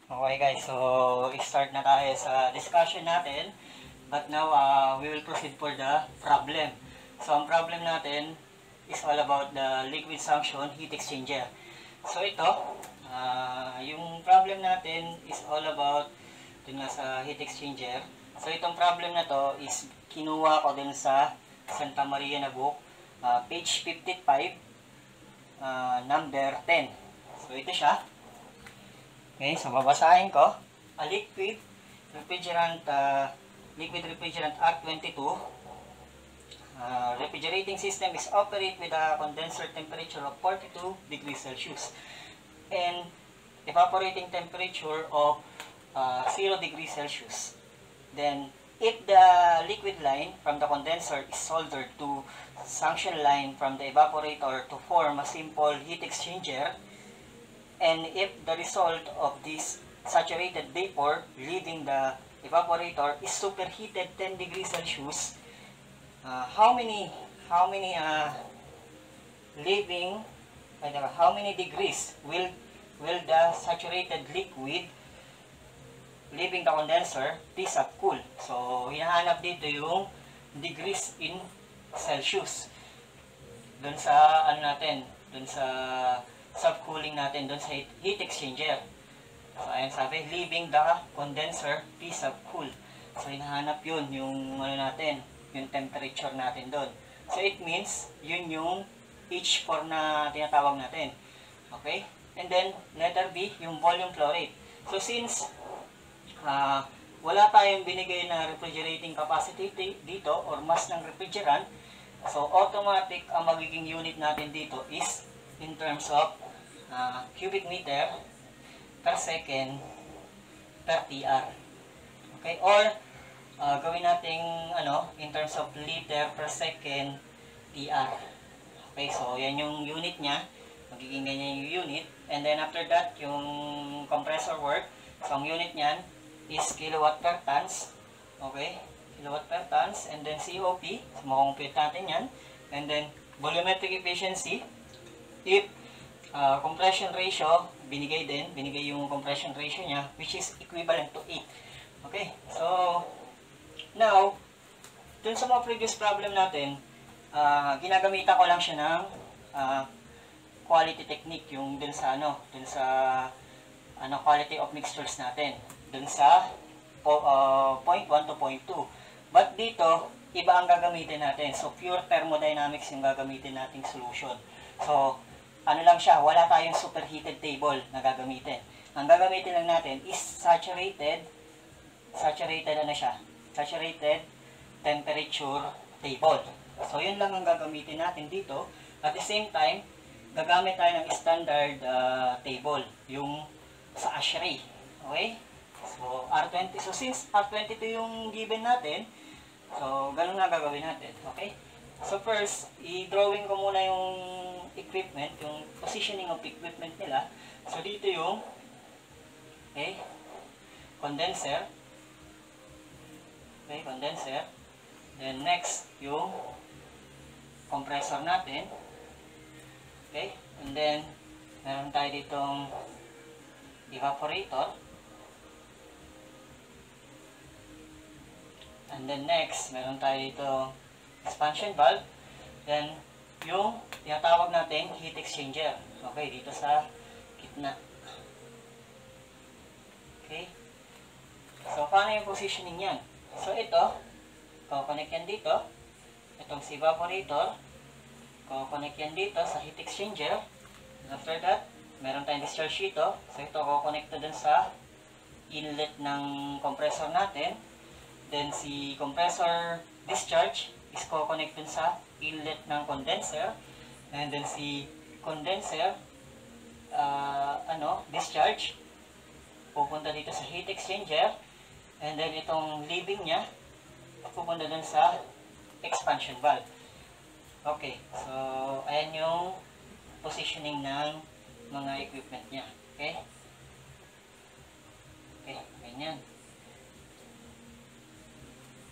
Okay guys, so start na tayo sa discussion natin. But now, we will proceed for the problem. So, ang problem natin is all about the liquid suction heat exchanger. So, ito, yung problem natin is all about dun nga sa heat exchanger. So, itong problem na to is kinuha ko dun sa Santa Maria na book, page 55, number 10. So, ito siya. Okay, so babasahin ko. A liquid refrigerant R22 refrigerating system is operate with a condenser temperature of 42 degrees Celsius and evaporating temperature of 0 degrees Celsius. Then, if the liquid line from the condenser is soldered to suction line from the evaporator to form a simple heat exchanger, and if the result of this saturated vapor leaving the evaporator is superheated 10 degrees Celsius, how many degrees will the saturated liquid leaving the condenser be subcool? So, hinahanap dito yung degrees in Celsius. Doon sa doon sa subcooling natin doon sa heat exchanger. So, ayan sabi, leaving the condenser be subcool. So, hinahanap yun, yung yung temperature natin doon. So, it means, yun yung H4 na tinatawag natin. Okay? And then, letter B, yung volume flow rate. So, since wala tayong binigay na refrigerating capacity dito or mass ng refrigerant, so, automatic ang magiging unit natin dito is in terms of cubic meter per second per TR. Okay? Or, gawin nating in terms of liter per second TR. Okay? So, yan yung unit niya. Magiging ganyan yung unit. And then, after that, yung compressor work. So, ang unit niyan is kilowatt per tons. Okay? Kilowatt per tons. And then, COP. So, makumpute natin yan. And then, volumetric efficiency. If compression ratio, binigay yung compression ratio niya, which is equivalent to 8. Okay? So, now, dun sa mga previous problem natin, ginagamitan ko lang siya ng quality technique, yung dun sa quality of mixtures natin. Dun sa point 1 to point 2. But dito, iba ang gagamitin natin. So, pure thermodynamics yung gagamitin nating solution. So, ano lang siya, wala tayong superheated table na gagamitin. Ang gagamitin lang natin is saturated temperature table. So, yun lang ang gagamitin natin dito. At the same time, gagamit tayo ng standard table, yung sa ASHRAE. Okay? So, R20. So, since R22 yung given natin, so, ganun na gagawin natin. Okay? So, first, i-drawing ko muna yung equipment, yung positioning of equipment nila. So, dito yung condenser. Okay, condenser. Then, next, yung compressor natin. Okay, and then, meron tayo ditong evaporator. And then, next, meron tayo ditong expansion valve. Then, yung tinatawag natin heat exchanger. Okay, dito sa gitna. Okay. So, paano yung positioning yan? So, ito, connect yan dito. Itong si evaporator, connect yan dito sa heat exchanger. And after that, meron tayong discharge dito. So, ito, connect dun sa inlet ng compressor natin. Then, si compressor discharge is connect dun sa inlet ng condenser. And then si condenser discharge pupunta dito sa heat exchanger. And then itong leaving niya pupunta dun sa expansion valve. Okay, so ayan yung positioning ng mga equipment niya. Okay? Okay, ganyan.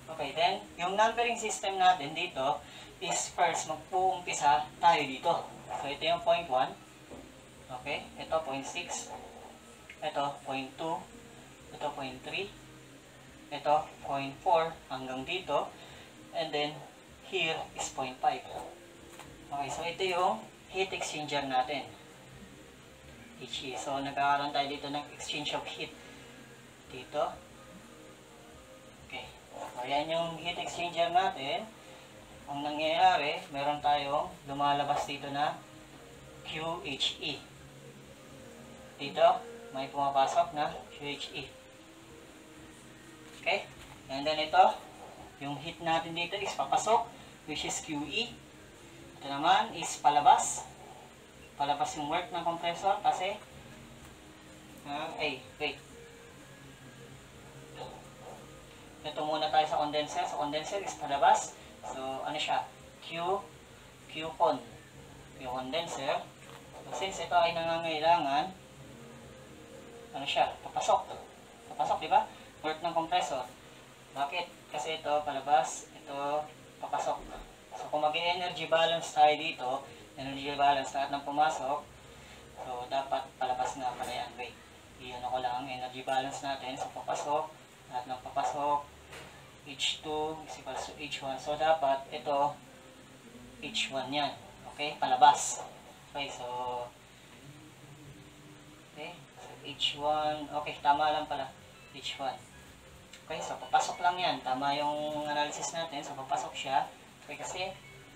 Okay, then, yung numbering system natin dito is first, magpuumpisa tayo dito. So, ito yung point 1. Okay, ito point 6. Ito, 0.2. Ito, 0.3. Ito, 0.4 hanggang dito. And then, here is 0.5. Okay, so ito yung heat exchanger natin. HE. So, nagkakaroon tayo dito ng exchange of heat. Dito. Okay. So, yan yung heat exchanger natin. Ang nangyayari, meron tayong lumalabas dito na QHE. Dito, may pumapasok na QHE. Okay? And then ito, yung heat natin dito is papasok, which is QE. Ito naman is palabas. Palabas yung work ng compressor kasi wait. Ito muna tayo sa condenser. So, condenser is palabas. So, ano siya? Q-con. Yung condenser. So, since ito ay nangangailangan, ano siya? Papasok. Papasok, di ba? Work ng compressor. Bakit? Kasi ito palabas, ito papasok. So, kung mag-energy balance tayo dito, energy balance lahat ng pumasok, so dapat palabas nga pala yan. Wait, iyan ako lang energy balance natin. So, papasok, lahat ng papasok, H2 is equals to H1. So, dapat ito H1 yan. Okay, palabas. Okay, so H1, okay, tama lang pala, H1. Okay, so papasok lang yan. Tama yung analysis natin. So, papasok siya. Okay, kasi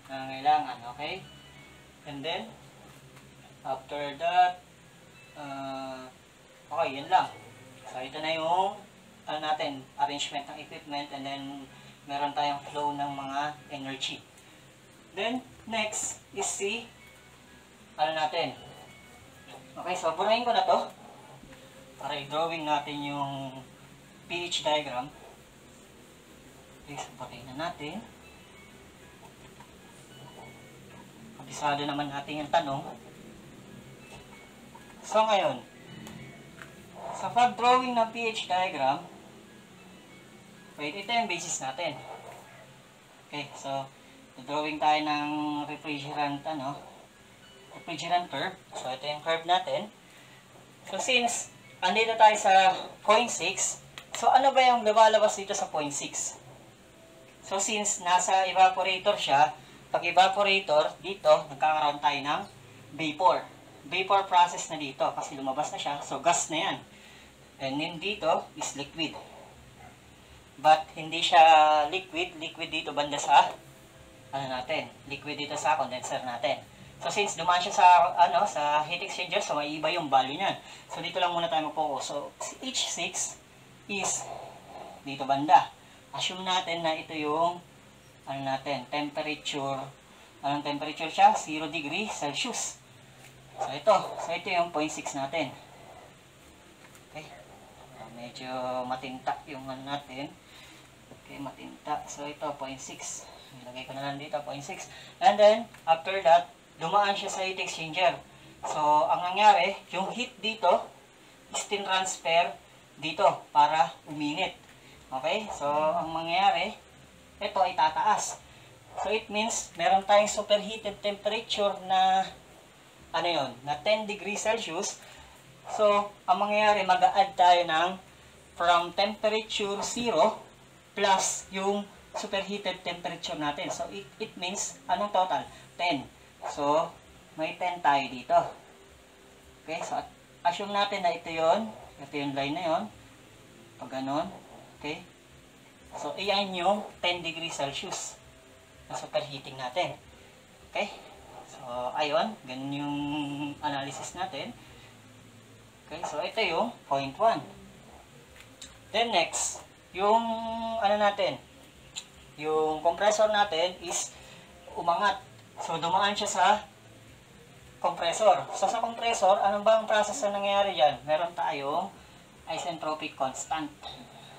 nangangailangan. Okay? And then, after that, okay, yun lang. So, ito na yung natin, arrangement ng equipment, and then meron tayong flow ng mga energy. Then, next is si natin. Okay, so burahin ko na to para i-drawing natin yung pH diagram. Okay, so burahin na natin. Kabisado naman natin yung tanong. So, ngayon, sa pag-drawing ng pH diagram, wait, ito yung basis natin. Okay, so, drawing tayo ng refrigerant curve. So, ito yung curve natin. So, since andito tayo sa 0.6, so, ano ba yung lumalabas dito sa 0.6? So, since nasa evaporator siya, pag evaporator, dito, nagkakaroon tayo ng vapor. Vapor process na dito kasi lumabas na siya. So, gas na yan. And then dito is liquid. But, hindi siya liquid. Liquid dito banda sa, liquid dito sa condenser natin. So, since dumaan siya sa, sa heat exchanger, so may iba yung value niyan. So, dito lang muna tayo mag-focus. So, H6 is dito banda. Assume natin na ito yung, temperature. Anong temperature siya? 0 degree Celsius. So, ito. So, ito yung 0.6 natin. Okay. Medyo matinta yung natin. Okay, matinta. So, ito, 0.6. Ilagay ko na lang dito, 0.6. And then, after that, dumaan siya sa heat exchanger. So, ang nangyari, yung heat dito is tinransfer dito para uminit. Okay? So, ang mangyayari, ito ay tataas. So, it means, meron tayong superheated temperature na, na 10 degrees Celsius. So, ang mangyayari, mag-a-add tayo ng from temperature 0 plus yung superheated temperature natin. So, it means, anong total? 10. So, may 10 tayo dito. Okay, so, assume natin na ito yon. Ito yung line na yon. Pag ganun. Okay. So, iyan yung 10 degrees Celsius na superheating natin. Okay. So, ayun. Ganun yung analysis natin. Okay, so ito yung 0.1. Then next, yung yung compressor natin is umangat. So, dumaan siya sa compressor. So, sa compressor, ano ba ang process na nangyayari dyan? Meron tayong isentropic constant.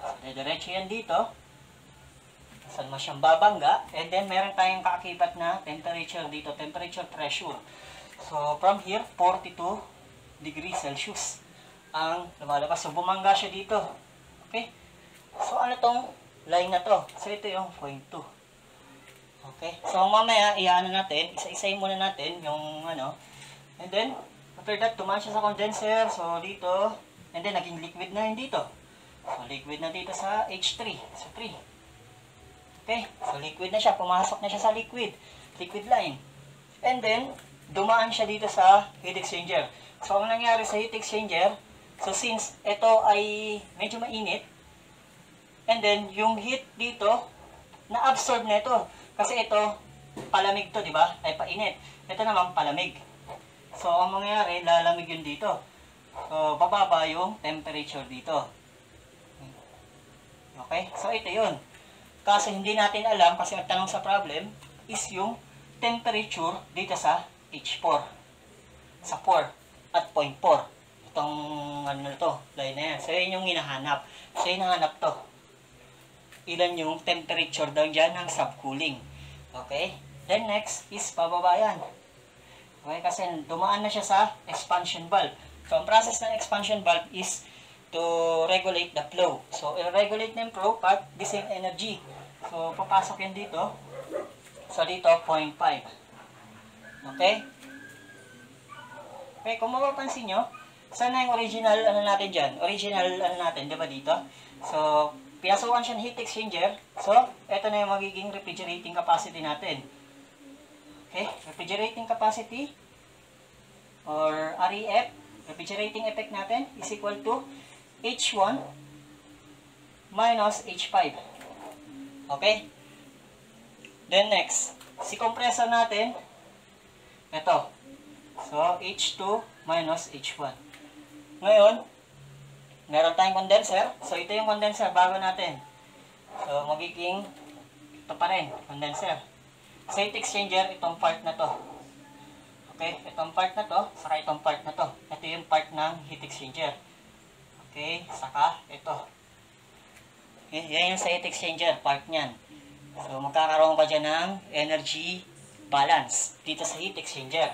So, diretso yan dito. Saan mo siyang babangga. And then, meron tayong kaakibat na temperature dito. Temperature pressure. So, from here, 42 degrees Celsius ang lumalabas. So, bumangga siya dito. Okay? So, ano tong line na to? So, ito yung 0.2. Okay? So, mamaya, natin, isa-isayin muna natin yung And then, after that, tumaan siya sa condenser. So, dito, And then, naging liquid na yun dito. So, liquid na dito sa H3. So, 3. Okay? So, liquid na siya. Pumasok na siya sa liquid. Liquid line. And then, dumaan siya dito sa heat exchanger. So, ang nangyari sa heat exchanger, so since ito ay medyo mainit, and then, yung heat dito, na-absorb na ito. Kasi ito, palamig to, di ba? Ay, painit. Ito naman, palamig. So, ang mangyayari, lalamig yun dito. So, bababa yung temperature dito. Okay? So, ito yun. Kaso, hindi natin alam, kasi ang tanong sa problem, is yung temperature dito sa H4. Sa 4 at 0.4. Itong, ano na to, line na yan. So, yun yung hinahanap. So, hinahanap to. Ilan yung temperature daw dyan ng subcooling. Okay? Then, next is pababa yan. Okay, kasi dumaan na siya sa expansion valve. So, ang process ng expansion valve is to regulate the flow. So, i-regulate na yung flow at the same energy. So, papasok yan dito. So, dito, 0.5. Okay? Okay, kung mapapansin nyo, saan na yung original, ano natin dyan? Original, ano natin, di ba dito? So, pinasukan siya ng heat exchanger. So, ito na yung magiging refrigerating capacity natin. Okay, refrigerating capacity or REF, refrigerating effect natin is equal to H1 minus H5. Okay? Then next, si compressor natin, ito. So, H2 minus H1. Ngayon, meron tayong condenser. So, ito yung condenser bago natin. So, magiging ito pa rin, condenser. Sa heat exchanger, itong part na to. Okay, itong part na to, saka itong part na to. Ito yung part ng heat exchanger. Okay, saka ito. Okay, yan yung sa heat exchanger, part niyan. So, magkakaroon ka dyan ng energy balance dito sa heat exchanger.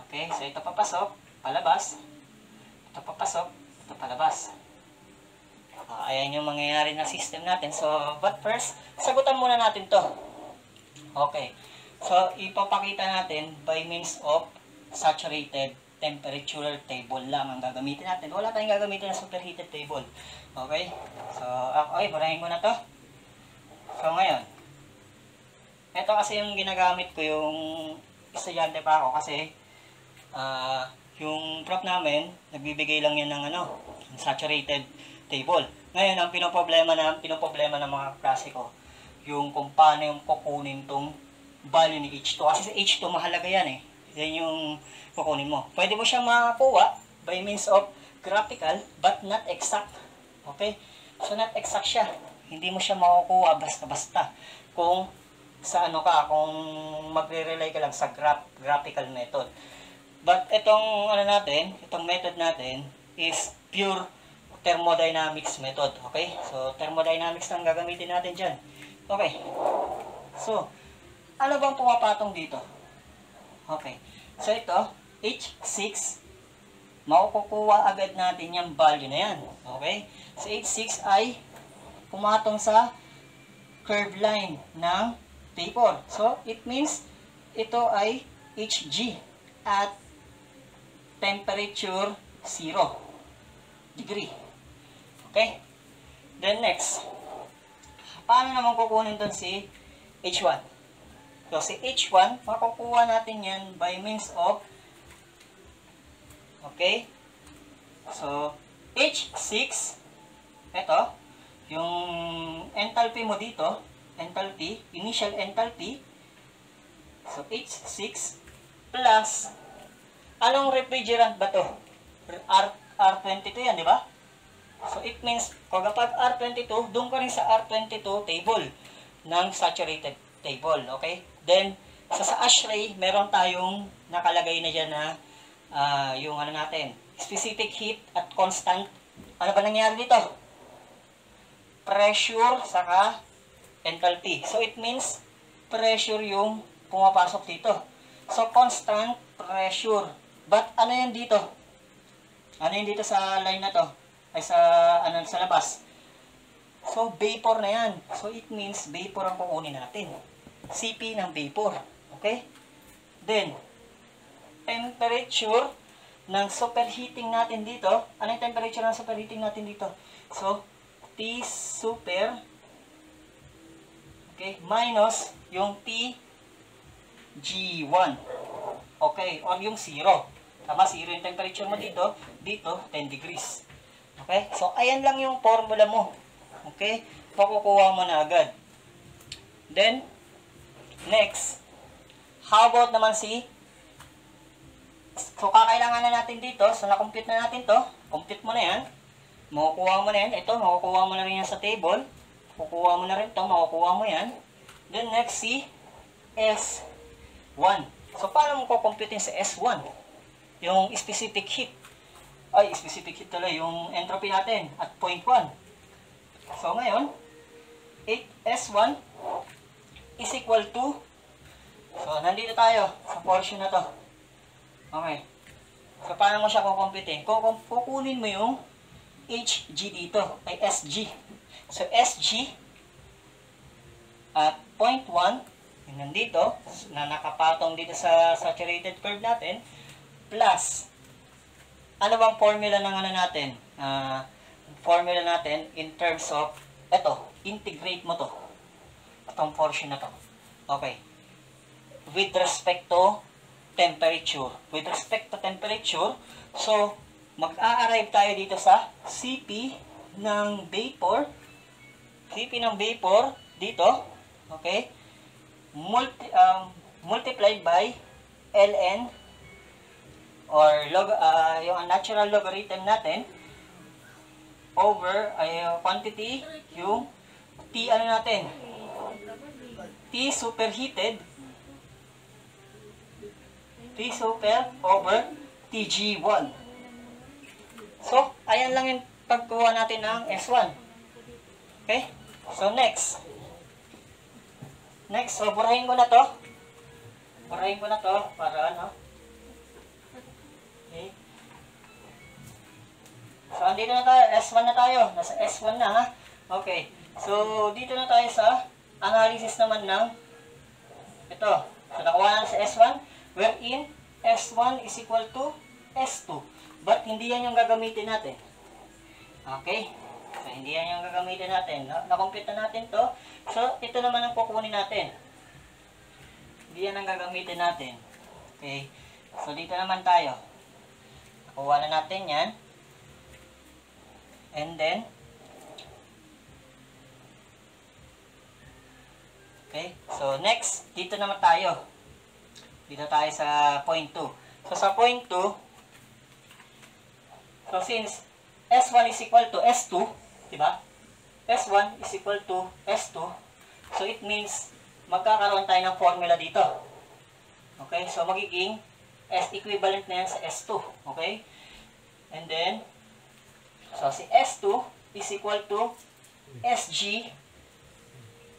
Okay, so ito papasok, palabas. Ito papasok, ito palabas. Ayan yung mangyayari na system natin. So, but first, sagutan muna natin to. Okay. So, ipapakita natin by means of saturated temperature table lang ang gagamitin natin. Wala tayong gagamitin na superheated table. Okay? So, okay, burahin ko na to. So, ngayon. Ito kasi yung ginagamit ko yung estudyante pa ako kasi yung prof namin, nagbibigay lang yan ng saturated table. Ngayon, ang pinoproblema ng mga klase ko, yung kung paano yung kukunin tong value ni H2. Kasi sa H2, mahalaga yan eh. Yan yung kukunin mo. Pwede mo siyang makakuha by means of graphical, but not exact. Okay? So, not exact siya. Hindi mo siya makukuha basta-basta. Kung sa kung magre-rely ka lang sa graphical method. But itong itong method natin is pure thermodynamics method. Okay? So, thermodynamics lang gagamitin natin dyan. Okay. So, ano bang pumapatong dito? Okay. So, ito, H6, makukuha agad natin yung value na yan. Okay? So, H6 ay pumatong sa curved line ng vapor. So, it means ito ay Hg at temperature 0 degree. Okay? Then next, paano naman kukunin doon si H1? So, si H1, makukuha natin yan by means of, okay? So, H6, ito, yung enthalpy mo dito, enthalpy, initial enthalpy, so H6 plus, anong refrigerant ba to? R22 yan, di ba? So, it means, kapag R22, doon ka rin sa R22 table ng saturated table, okay? Then, sa ASHRAE, meron tayong nakalagay na dyan na yung natin, specific heat at constant. Ano ba nangyari dito? Pressure, saka enthalpy. So, it means, pressure yung pumapasok dito. So, constant pressure. But, ano yan dito? Ano yan dito sa line na to? Ay sa labas. So, vapor na yan. So, it means vapor ang kukunin natin. CP ng vapor. Okay? Then, temperature ng superheating natin dito. Ano yung temperature ng superheating natin dito? So, T super, okay, minus yung TG1. Okay, or yung 0. Tama, 0 yung temperature mo dito. Dito, 10 degrees. Okay, so ayan lang yung formula mo. Okay, makukuha mo na agad. Then, next, how about naman so kakailangan na natin dito, so na-compute na natin to, compute mo na yan, makukuha mo na yan, ito, makukuha mo na rin yan sa table, kukuha mo na rin to, makukuha mo yan. Then next, S1. So paano mo kukomputin sa S1? Yung specific heat, specific heat tuloy, yung entropy natin at point 1. So ngayon, S1 is equal to, so nandito tayo sa portion na to. Okay. So paano mo siya kukomputin? Kukunin mo yung Hg dito, ay Sg. So Sg at point 1, yun nandito, na nakapatong dito sa saturated curve natin, plus, ano bang formula ng ano natin? Formula natin in terms of, eto, integrate mo to. Itong portion na to. Okay. With respect to temperature. With respect to temperature, so, mag-a-arrive tayo dito sa Cp ng vapor. Cp ng vapor, dito, okay, multiplied by ln, or yung natural logarithm natin, over, quantity, yung T, ano natin, T superheated, T super over Tg1. So, ayan lang yung pagkuha natin ng S1. Okay? So, next. Next, so, burahin ko na to. Burahin ko na to para ano. Okay. So, andito na tayo. S1 na tayo. Nasa S1 na, ha? Okay. So, dito na tayo sa analysis naman ng ito. So, nakuha na sa S1. Wherein S1 is equal to S2. But hindi yan yung gagamitin natin. Okay? So, hindi yan yung gagamitin natin. Na-compute na natin to. So, ito naman ang kukunin natin. Hindi yan ang gagamitin natin. Okay? So, dito naman tayo. Nakuha na natin yan. And then, okay? So, next, dito naman tayo. Dito tayo sa point 2. So, sa point 2, so since S1 is equal to S2, diba? S1 is equal to S2, so it means magkakaroon tayo ng formula dito. Okay? So, magiging S equivalent na yan sa S2. Okay? And then, so si S2 is equal to Sg.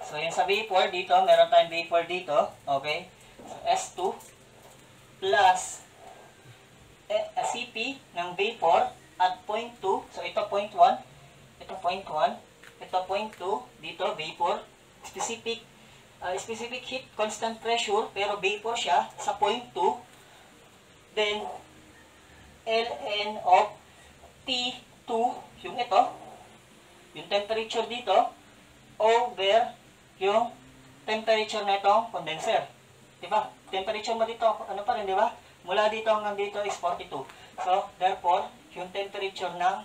So, yung sa vapor dito, meron tayong vapor dito. Okay? So, S2 plus Cp ng vapor at point 2. So, ito point 1. Ito point 1. Ito point 2. Dito, vapor. Specific heat, constant pressure, pero vapor siya sa point 2. Then, ln of T2, yung ito, yung temperature dito, over yung temperature na itong condenser. Diba? Temperature mo dito, ano pa rin, diba? Mula dito hanggang dito is 42. So, therefore, yung temperature ng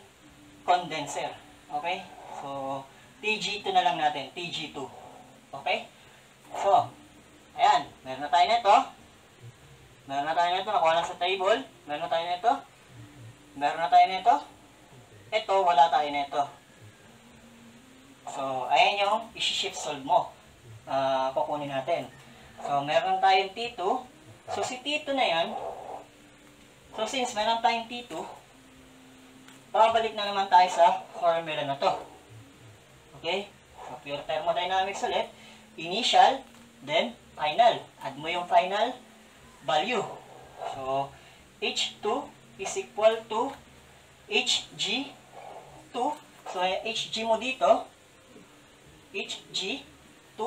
condenser. Okay? So, Tg2 na lang natin. Tg2. Okay? So, ayan. Meron na tayo nito. Meron na tayo nito. Nakuha lang sa table. Meron na tayo nito. Meron na tayo nito. Ito, wala tayo nito. So, ayan yung isi-shift solve mo. Kukunin natin. So, meron tayong T2. So, si T2 na yan, so since meron tayong T2, babalik na naman tayo sa formula na to. Okay? So, pure thermodynamics ulit. Initial, then final. Add mo yung final value. So, H2 is equal to Hg2. So, Hg mo dito, Hg2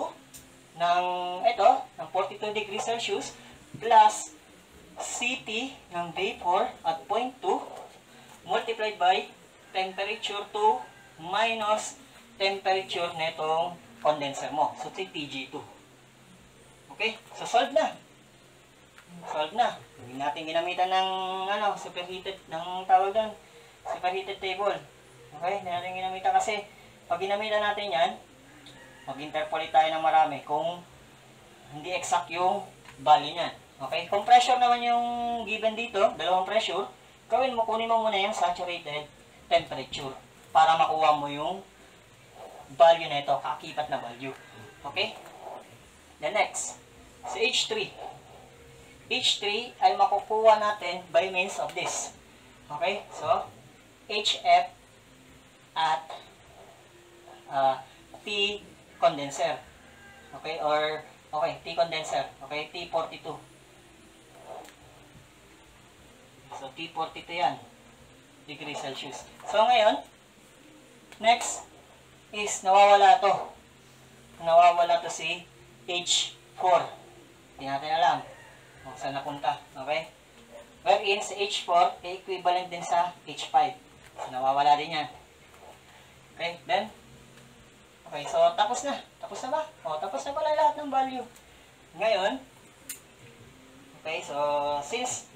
ng ito, ng 42 degrees Celsius plus Cp ng vapor at 0.2 multiplied by temperature 2 minus temperature netong condenser mo. So, TG2. Okay? So, solve na. Solve na. Hindi natin ginamitan ng superheated, ng tawag doon, superheated table. Okay? Hindi natin ginamitan kasi pag ginamitan natin yan, mag-interpolate tayo ng marami kung hindi exact yung value niyan. Okay? Kung pressure naman yung given dito, dalawang pressure, kunin mo muna yung saturated temperature para makuha mo yung value na ito, kakibat na value. Okay? The next, si H3. H3 ay makukuha natin by means of this. Okay? So, HF at T condenser. Okay? Or, okay, T condenser. Okay? T42. So, T42 yan. Degree Celsius. So, ngayon, next is nawawala to. Nawawala to si H4. Hindi natin alam kung saan napunta. Okay? Wherein si H4 ay equivalent din sa H5. So, nawawala din yan. Okay? Then, okay. So, tapos na. Tapos na ba? O, tapos na pala lahat ng value. Ngayon, okay. So, since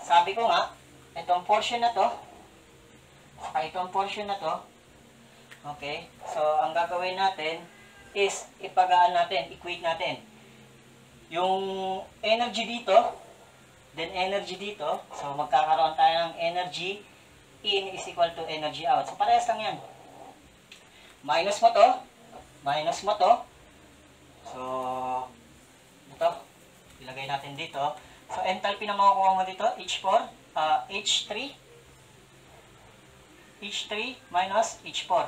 sabi ko nga, itong portion na to, saka itong portion na to, okay. So, ang gagawin natin is ipagaan natin, equate natin. Yung energy dito, then energy dito. So, magkakaroon tayo ng energy in is equal to energy out. So, parehas lang yan. Minus mo to. Minus mo to. So, ito. Ilagay natin dito. So, enthalpy na makukuha mo dito, H4, H3. H3 minus H4.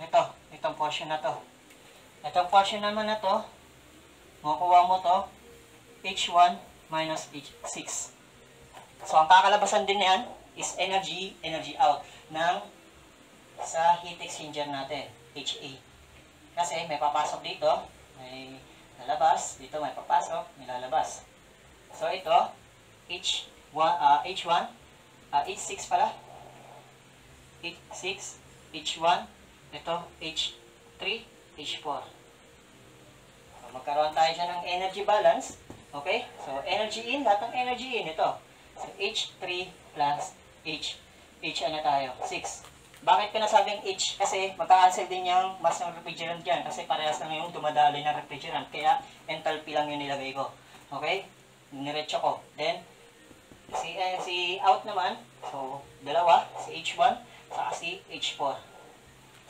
Ito, itong portion na to. Itong portion naman na to, makukuha mo to, H1 minus H6. So, ang kakalabasan din yan is energy out ng sa heat exchanger natin, HA. Kasi may papasok dito, may lalabas, dito may papasok, may lalabas. So, ito, H1, H6 pala, H6, H1, ito, H3, H4. So, magkaroon tayo siya ng energy balance. Okay? So, energy in, lahat ng energy in, ito. So, H3 plus H ano tayo? 6. Bakit ko nasabing H? Kasi magka-cancel din yung mass ng refrigerant dyan. Kasi parehas lang yung dumadaloy ng refrigerant. Kaya, enthalpy lang yung nilagay ko. Okay? Niretso ko. Then, si out naman, so, dalawa, si H1, saka si H4.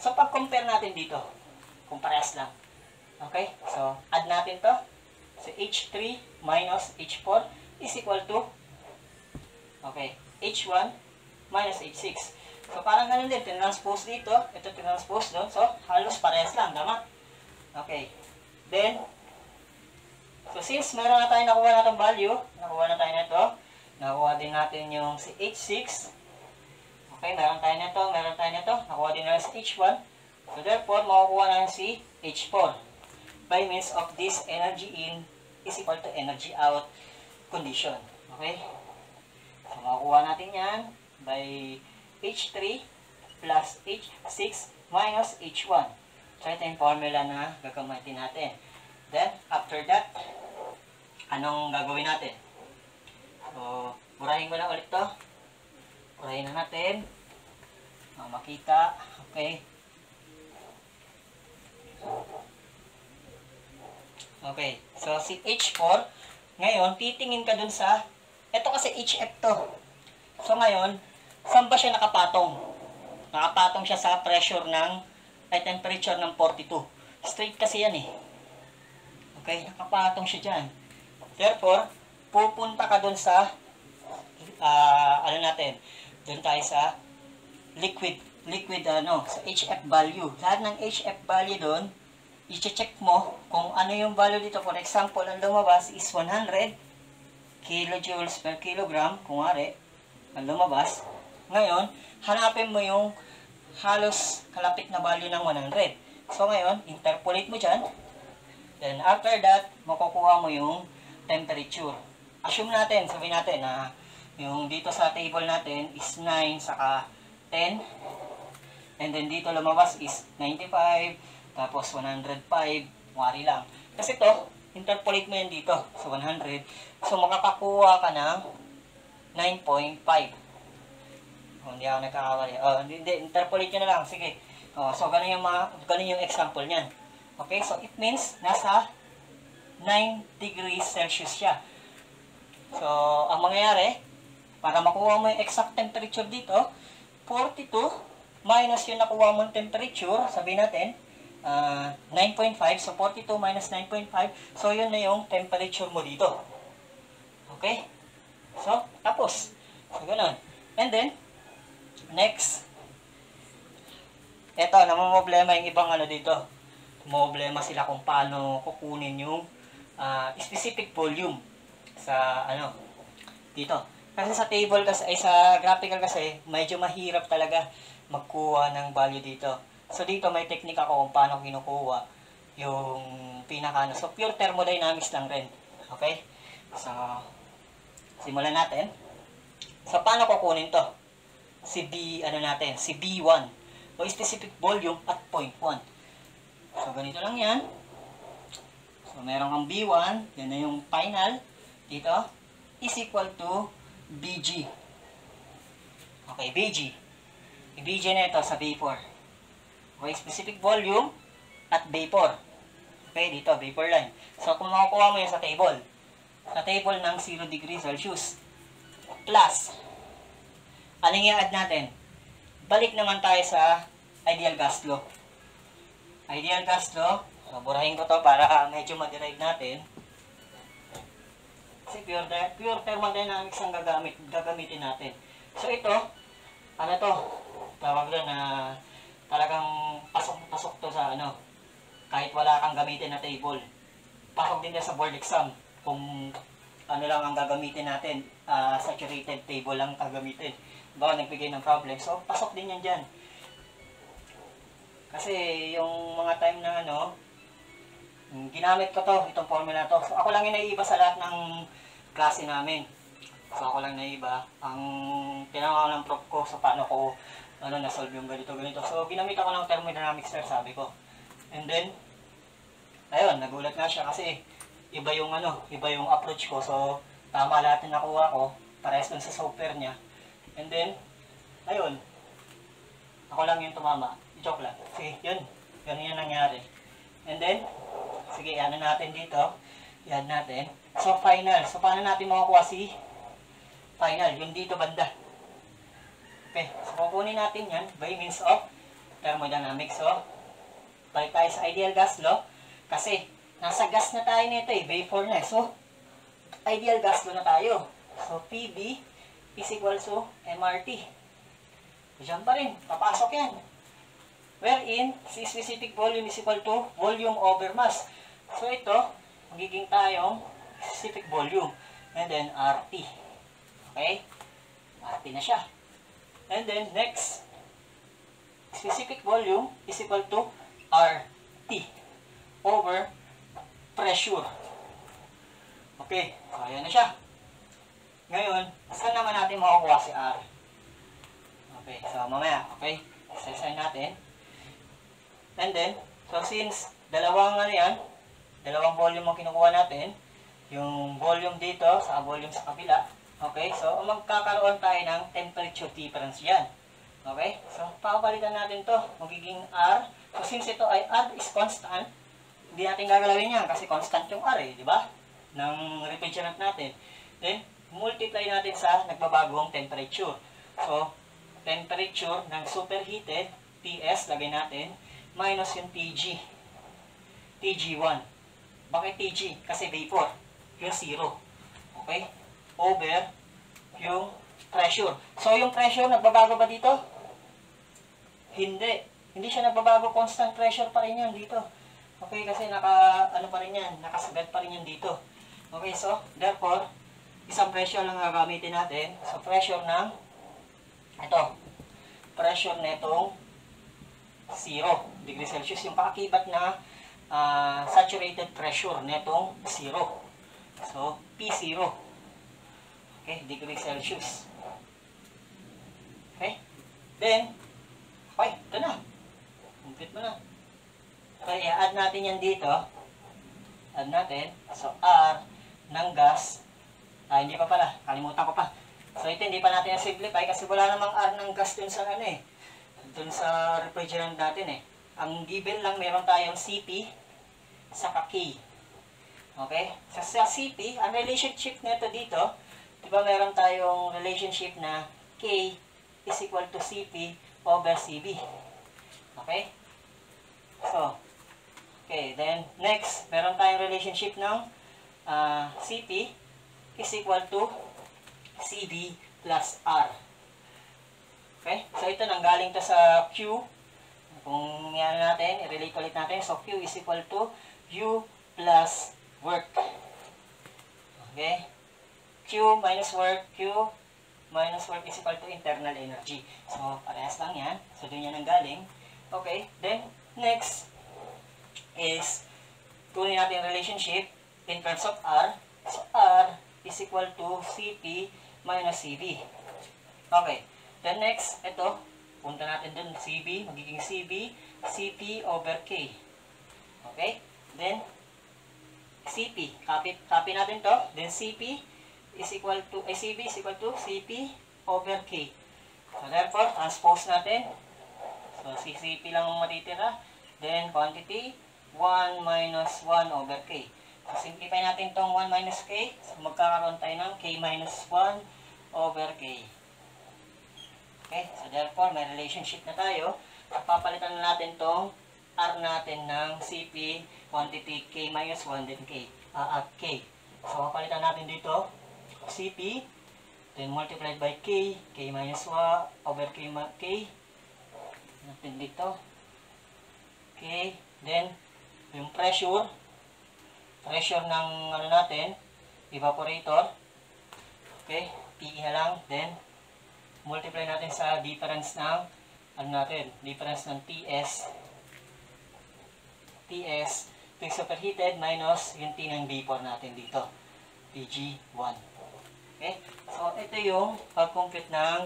So, pag-compare natin dito, kung parehas lang. Okay? So, add natin to. So, H3 minus H4 is equal to, okay, H1 minus H6. So, parang ganun din. Tinranspose dito. Ito tinranspose doon. So, halos parehas lang. Tama? Okay. Then, so, since meron na tayo nakuha na itong value, nakuha na tayo na ito, nakuha din natin yung si H6. Okay, meron tayo na ito, meron tayo na ito, nakuha din natin si H1. So, therefore, makukuha na si H4 by means of this energy in is equal to energy out condition. Okay? So, makukuha natin yan by H3 plus H6 minus H1. So, ito yung formula na gagamitin natin. Then, after that, anong gagawin natin? So, burahin ko na ulit to. Burahin na natin. Makita. Okay. Okay. So, si H4, ngayon, titingin ka dun sa, ito kasi HF to. So, ngayon, saan ba siya nakapatong? Nakapatong siya sa pressure ng, temperature ng 42. Straight kasi yan eh. Okay, nakapatong siya dyan. Therefore, pupunta ka dun sa, ano natin, dun tayo sa liquid, sa HF value. Lahat ng HF value dun, i-check mo kung ano yung value dito. For example, ang lumabas is 100 kilojoules per kilogram, kung wari, ang lumabas. Ngayon, hanapin mo yung halos kalapit na value ng 100. So, ngayon, interpolate mo dyan. Then, after that, makukuha mo yung temperature. assume natin, sabihin natin na yung dito sa table natin is 9 saka 10. And then dito lumabas is 95, tapos 105, wari lang. Kasi to, interpolate mo yan dito sa 100. So makakakuha ka ng 9.5. Hindi ako nagkakawali. Hindi, interpolate nyo na lang. Sige. So ganun yung example niyan. Okay, so it means nasa 9 degrees Celsius siya. So, ang mangyayari, para makuha mo yung exact temperature dito, 42 minus yung nakuha mong temperature, sabihin natin, 9.5. So, 42 minus 9.5. So, yun na yung temperature mo dito. Okay? So, tapos. So, ganun. And then, next, eto, namumblema yung ibang ano dito. Namumblema sila kung paano kukunin yung specific volume sa ano dito. Kasi sa table kasi, ay sa graphical kasi, medyo mahirap talaga magkuha ng value dito. So, dito may technique ako kung paano kinukuha yung pinaka ano. So, pure thermodynamics lang rin. Okay? So, simulan natin. So, paano kukunin to? Si B1 o specific volume at 0.1. So, ganito lang yan. So, meron kang B1, yan na yung final dito, is equal to BG. Okay, BG. I-BG na ito sa vapor. Okay, specific volume at vapor. Okay, dito, vapor line. So, kung makukuha mo yan sa table ng 0 degrees Celsius, plus, aling i-add natin? Balik naman tayo sa ideal gas law. Ideal gas law, so burahin ko to para medyo ma-derive natin. Kasi pure thermodynamics ang gagamitin natin. So ito, ano to, tawag doon na talagang pasok to sa ano, kahit wala kang gamitin na table. Pasok din na sa board exam kung ano lang ang gagamitin natin, saturated table lang gagamitin. Baka nagbigay ng problem. So, pasok din yan dyan. Kasi, yung mga time na ano, ginamit ko to, itong formula to. So, ako lang yung naiiba sa lahat ng klase namin. So, ako lang naiiba. Ang tinanong ng prof ko sa paano ko na-solve yung ganito. So, ginamit ako ng thermodynamics, sabi ko. And then, ayun, nagulat nga siya kasi iba yung approach ko. So, tama lahat yung nakuha ko, parehas dun sa software niya. And then, ayun, ako lang yung tumama. Joke lang. Sige, yun. Ganun yung nangyari. And then, sige, ano natin dito. Yan natin. So, final. So, paano natin makakuha si final? Yung dito banda. Okay. So, kukunin natin yan by means of thermodynamics. So, balik tayo sa ideal gas law. Kasi, nasa gas na tayo nito eh. Vapor na. So, ideal gas law na tayo. So, PV is equal to MRT. Diyan pa rin. Papasok yan. Wherein, si specific volume is equal to volume over mass. So, ito, magiging tayong specific volume. And then, RT. Okay? RT na siya. And then, next, specific volume is equal to RT over pressure. Okay. So, ayan na siya. Ngayon, saan naman natin makukuha si R? Okay. So, mamaya. Okay. Isa-sign natin. And then, so since dalawang volume ang kinukuha natin, yung volume dito sa volume sa kabila, okay, so magkakaroon tayo ng temperature difference yan. Okay, so papalitan natin to, magiging R. So since ito ay R is constant, hindi natin gagalawin yan kasi constant yung R di ba? Ng refrigerant natin. Then, multiply natin sa nagbabagong temperature. So, temperature ng superheated, TS, lagay natin, minus yung TG. TG1. Bakit TG? Kasi vapor. Yung 0. Okay? Over yung pressure. So, yung pressure, nagbabago ba dito? Hindi. Hindi siya nagbabago. Constant pressure pa rin yan dito. Okay? Kasi pa rin yan. Nakasagad pa rin yan dito. Okay? So, therefore, isang pressure lang gagamitin natin. So, pressure ng pressure netong 0 degrees Celsius. Yung pakakibat na saturated pressure netong 0. So, P0. Okay, degree Celsius. Okay? Then, okay, ito na. Complete mo na. Okay, i-add natin yan dito. Add natin. So, R ng gas. Hindi pa pala. Kalimutan ko pa. So, ito hindi pa natin simplify kasi wala namang R ng gas dun sa ano eh. Dun sa refrigerant natin eh. Ang given lang meron tayong CP saka K. Okay? Sa CP, ang relationship nito dito, di ba meron tayong relationship na K is equal to CP over CB. Okay? So, okay, then next, meron tayong relationship ng CP is equal to CB plus R. Okay? So, ito nanggaling to sa Q. Kung yan natin, i-relate ulit natin. So, Q is equal to U plus work. Okay? Q minus work is equal to internal energy. So, parehas lang yan. So, doon yan ang galing. Okay, then, next is, tuloy natin yung relationship in terms of R. So, R is equal to CP minus CB. Okay, then next, ito, punta natin dun, CB, magiging CP over K. Okay, then, CP, copy natin to, then CP is equal to, CB is equal to CP over K. So, therefore, transpose natin. So, CP lang ang matitira. Then, quantity, 1 minus 1 over K. So, simplify natin tong 1 minus K. So, magkakaroon tayo ng K minus 1 over K. Okay? So, therefore, may relationship na tayo. So, papalitan na natin tong R natin ng CP quantity K minus 1 then K. K. So, papalitan natin dito CP then multiplied by K minus 1 over K natin dito K, then yung pressure ng ano natin evaporator, okay, PE na lang, then multiply natin sa difference ng ano natin, difference ng TS yung superheated minus yung T ng vapor natin dito, PG1. Okay? So, ito yung pag-compute ng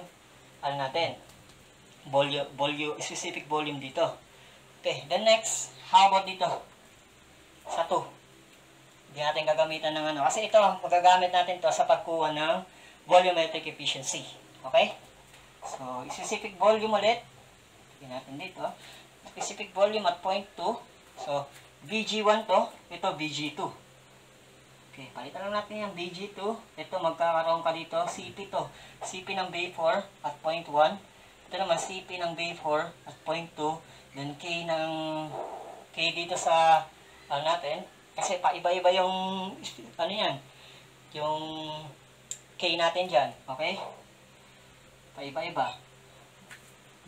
ano natin, specific volume dito. Okay, then next, how about dito? Sa 2. Hindi natin gagamitan ng ano. Kasi ito, magagamit natin to sa pagkuha ng volumetric efficiency. Okay? So, specific volume ulit. Tignan natin dito. Specific volume at point 2. So, VG1 to, ito VG2. Okay, palitan lang natin yung VG2. Ito, magkakaroon ka dito, CP to. CP ng vapor at point 1. Ito naman, CP ng vapor at point 2. Then, K dito sa, ano natin. Kasi paiba-iba yung, ano yan, yung K natin dyan. Okay? Paiba-iba.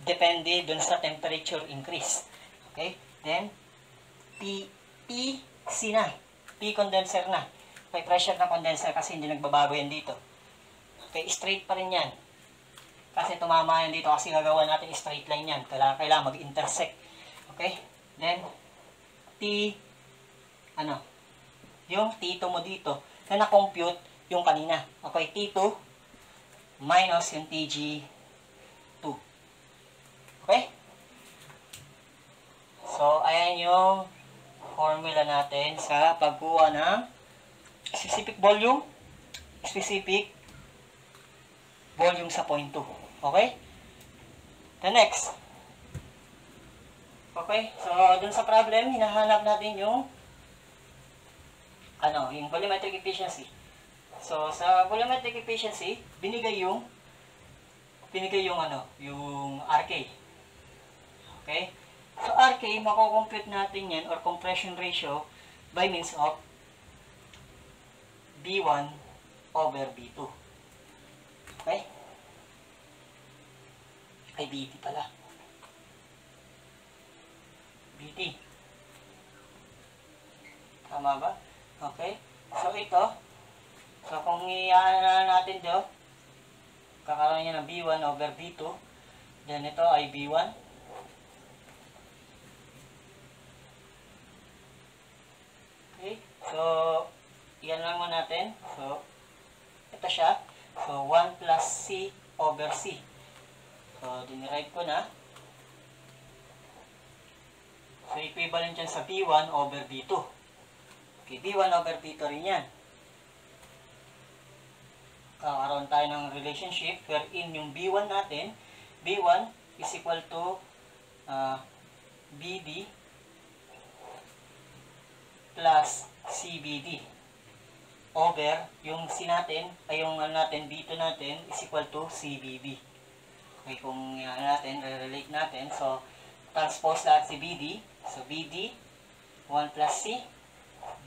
Depende dun sa temperature increase. Okay? Then, PC na. P condenser na. Okay, pressure na condenser kasi hindi nagbabago yan dito. Okay, straight pa rin yan. Kasi tumama yan dito kasi gagawa natin straight line yan. Kailangan mag-intersect. Okay? Then, T, ano? Yung T2 mo dito na na-compute yung kanina. Okay, T2 minus yung TG2. Okay? So, ayan yung formula natin sa pagkuha ng specific volume sa point 2. Okay? The next. Okay? So, dun sa problem, hinahanap natin yung yung volumetric efficiency. So, sa volumetric efficiency, binigay yung RK. Okay? So, RK, mako-compute natin yan or compression ratio by means of B1 over B2. Okay? Ay, BT pala. BT. Tama ba? Okay? So, ito. So, kung i-ano natin ito, kakaroon niya ng B1 over B2. Then, ito ay B1. Okay? So, yan lang muna natin. So, ito siya. So, So, 1 plus C over C. So, dinerive ko na. So, equivalent yan sa B1 over B2. Okay, B1 over B2 rin yan. Kakaroon tayo ng relationship wherein yung B1 natin, B1 is equal to BD plus CBD over yung C natin, ay yung natin, B2 natin is equal to CBD. Okay, kung natin, relate natin, so transpose lahat si BD. So, BD, 1 plus C.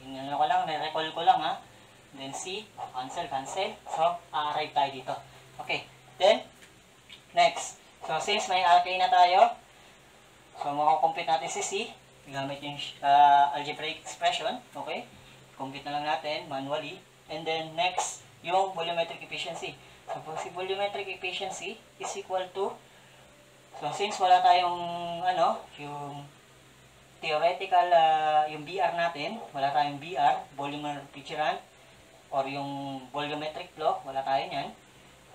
Ano ko lang, recall ko lang ha. Then C, cancel. So, arrive tayo dito. Okay. Then, next. So, since may RK na tayo, so, makakompute natin si C. Gamit yung algebraic expression. Okay. Compute na lang natin manually. And then, next, yung volumetric efficiency. So, si volumetric efficiency is equal to, so, since wala tayong, yung theoretical, yung BR natin, wala tayong BR, volume refrigerant, or yung volumetric flow, wala tayo nyan.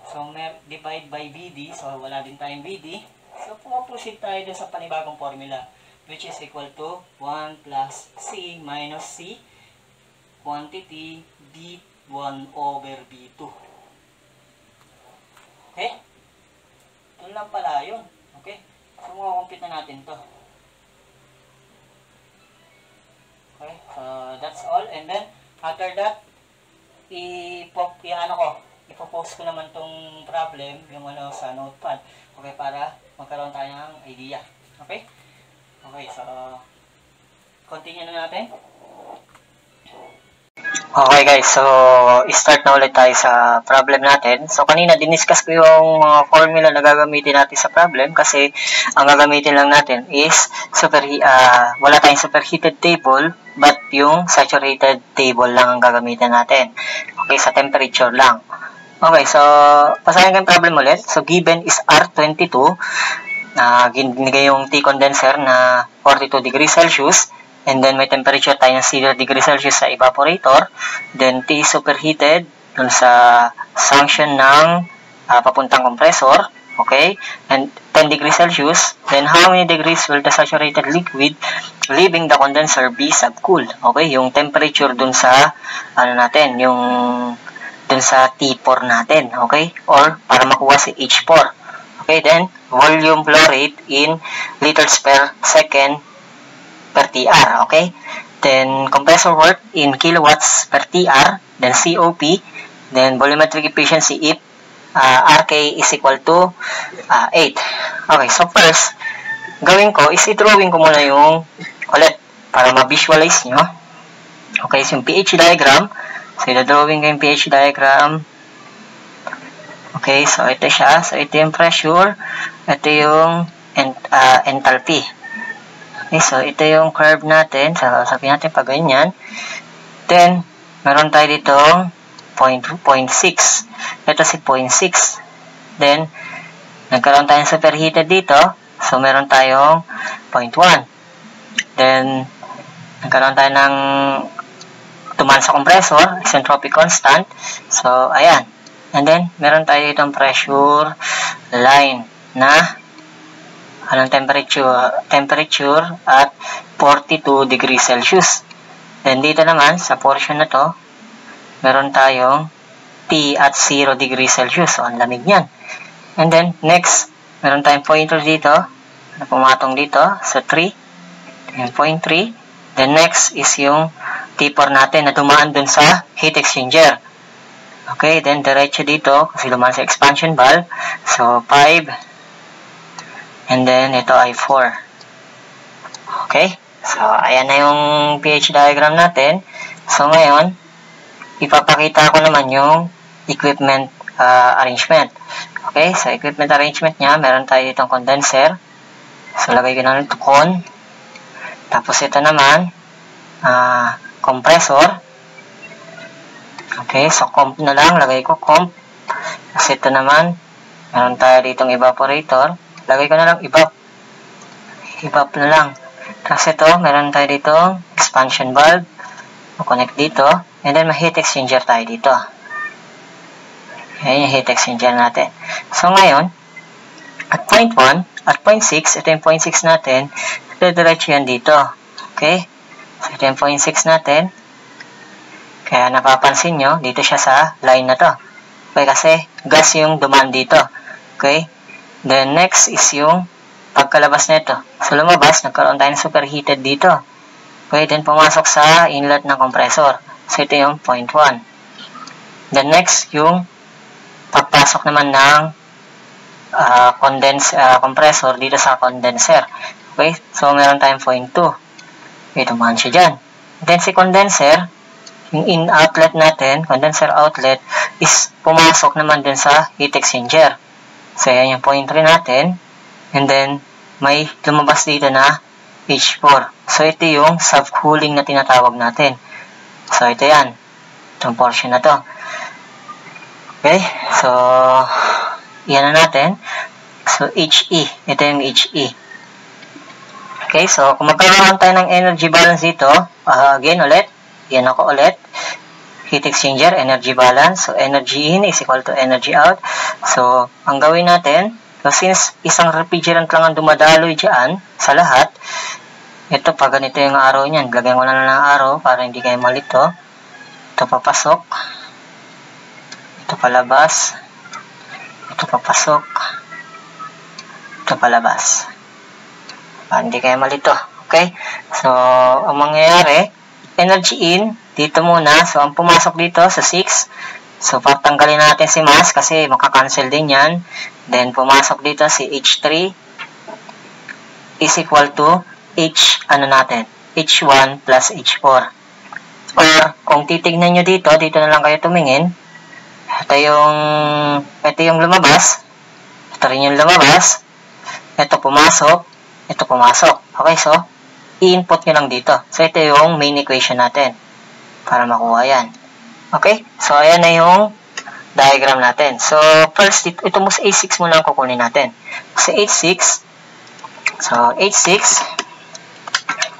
So, divide by BD, so wala din tayong BD. So, pumaproceed tayo dun sa panibagong formula, which is equal to 1 plus C minus C, quantity B1 over B2. Okay? Ito lang pala yun. Okay? So, makakompute na natin to. Okay, so that's all. And then, after that, ipopost ko naman tong problem, yung sa notepad. Okay, para magkaroon tayo ng idea. Okay? Okay, so, continue na natin. Okay guys, so start na ulit tayo sa problem natin. So kanina diniscuss ko yung mga formula na gagamitin natin sa problem kasi ang gagamitin lang natin is wala tayong superheated table but yung saturated table lang ang gagamitin natin. Okay, sa temperature lang. Okay, so pasahin ko yung problem ulit. So given is R22, ginigay yung T condenser na 42 degrees Celsius. And then, may temperature tayo ng 0 degrees Celsius sa evaporator. Then, T is superheated dun sa function ng papuntang compressor. Okay? And 10 degrees Celsius. Then, how many degrees will the saturated liquid leaving the condenser be subcool? Okay? Yung temperature dun sa, dun sa T4 natin. Okay? Or, para makuha si H4. Okay? Then, volume flow rate in liters per second per TR, okay? Then, compressor work in kilowatts per TR, then COP, then volumetric efficiency if RK is equal to 8. Okay, so first, gawin ko is i-drawing ko muna yung ulit para ma-visualize nyo. Okay, so yung pH diagram. So, i-drawing ko yung pH diagram. Okay, so ito siya. So, ito yung pressure. Ito yung enthalpy. Okay, so ito yung curve natin. So, sabihin natin pag ganyan. Then, meron tayo dito 0.6. Ito si 0.6. Then, nagkaroon tayo ng superheated dito. So, meron tayong 0.1. Then, nagkaroon tayo ng tumaan sa compressor, isentropic constant. So, ayan. And then, meron tayo itong pressure line na anong temperature at 42 degrees Celsius. Then dito naman sa portion na to, meron tayong T at 0 degrees Celsius. So ang lamig niyan. And then next, meron tayong pointer dito na pumatong dito sa 3. Yung 0.3. Then next is yung T4 natin na dumaan dun sa heat exchanger. Okay, then diretso dito kasi dumaan sa expansion valve. So 5. And then, ito ay 4. Okay? So, ayan na yung pH diagram natin. So, ngayon, ipapakita ko naman yung equipment arrangement. Okay? So, equipment arrangement niya, meron tayo ditong condenser. So, lagay ko na ito con. Tapos, ito naman, compressor. Okay? So, comp na lang. Lagay ko comp. Tapos, ito naman, meron tayo ditong evaporator. Lagay ko na lang evap. Evap na lang. Tapos ito, meron tayo dito expansion valve. Connect dito. And then, ma-heat exchanger tayo dito. Ayan yung heat exchanger natin. So, ngayon, at point 1, at point 6, ito yung point 6 natin, diretso yan dito. Okay? So, ito yung point 6 natin. Kaya napapansin nyo, dito siya sa line na to. Okay, kasi gas yung dumaan dito. Okay? Then, next is yung pagkalabas nito. So, lumabas, nagkaroon tayo ng superheated dito. Okay, then pumasok sa inlet ng compressor. So, ito yung point 1. Then, next, yung pagpasok naman ng compressor dito sa condenser. Okay, so meron tayong point 2. Okay, tumahan siya dyan. Then si condenser, yung in-outlet natin, condenser outlet, is pumasok naman dun sa heat exchanger. So yan yung point 3 natin. And then, may lumabas dito na H4. So ito yung subcooling na tinatawag natin. So ito yan. Itong portion na to. Okay, so yan na natin. So, HE. Ito yung HE. Okay, so, kung magkaroon tayo ng energy balance dito, again, ulit, yan ako ulit, heat exchanger, energy balance. So, energy in is equal to energy out. So, ang gawin natin, so since isang refrigerant lang ang dumadaloy dyan sa lahat, ito, pag ganito yung arrow niyan, lagyan ko na lang ng arrow para hindi kayo malito. Ito papasok. Ito palabas. Ito papasok. Ito palabas. Hindi kayo malito. Okay? So, ang mangyayari, energy in, dito muna. So, ang pumasok dito sa 6. So, patanggalin natin si mass kasi makakancel din yan. Then, pumasok dito si H3 is equal to H, natin? H1 plus H4. Or, kung titignan nyo dito na lang kayo tumingin. Ito yung lumabas. Ito rin yung lumabas. Ito pumasok. Ito pumasok. Okay, so, i-input nyo lang dito. So, ito yung main equation natin. Para makuha yan. Okay? So, ayan na yung diagram natin. So, first, ito mo sa A6 muna ang kukunin natin. Sa H6, so, H6,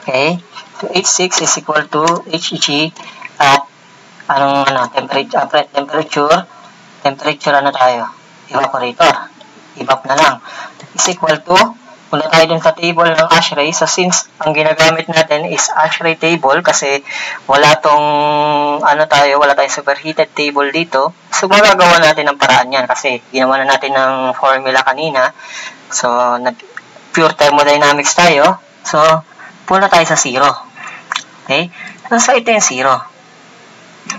okay, so, H6 is equal to HG at temperature tayo? Evaporator. Evap na lang. Is equal to, muna tayo dun sa table ng ASHRAE. So, since ang ginagamit natin is ASHRAE table kasi wala tayong superheated table dito. So, magagawa natin ng paraan yan kasi ginawa na natin ng formula kanina. So, pure thermodynamics tayo. So, puna tayo sa 0. Okay? So, ito yung 0.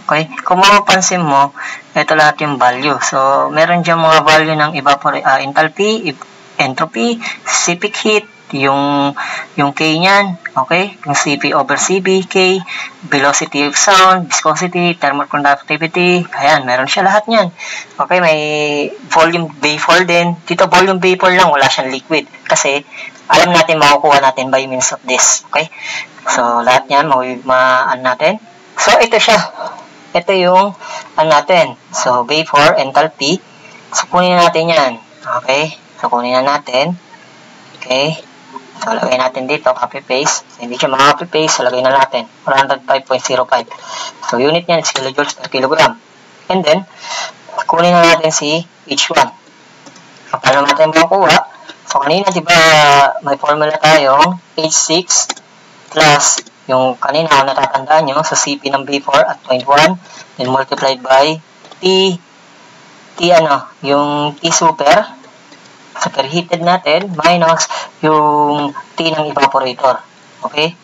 Okay? Kung mapapansin mo, ito lahat yung value. So, meron dyan mga value ng enthalpy, entropy, specific heat, yung K niyan, okay? Yung CP over CB, K, velocity of sound, viscosity, thermal conductivity, ayan, meron siya lahat niyan. Okay, may volume vapor din. Dito, volume vapor lang, wala siyang liquid. Kasi, alam natin, makukuha natin by means of this. Okay? So, lahat niyan, natin. So, ito siya. Ito yung, natin. So, vapor, enthalpy. So, kunin natin yan. Okay? So, kunin na natin. Okay? So, lagay natin dito, copy-paste. So, hindi siya copy-paste. So, lagay na natin. 105.05. So, unit niyan is kilojoules per kilogram. And then, kunin na natin si H1. So, paano natin makukuha? So, kanina, diba, may formula tayong H6 plus yung kanina, kung natatandaan nyo, sa CP ng vapor at 0.1, then multiplied by yung T superheated natin, minus yung T ng evaporator. Okay?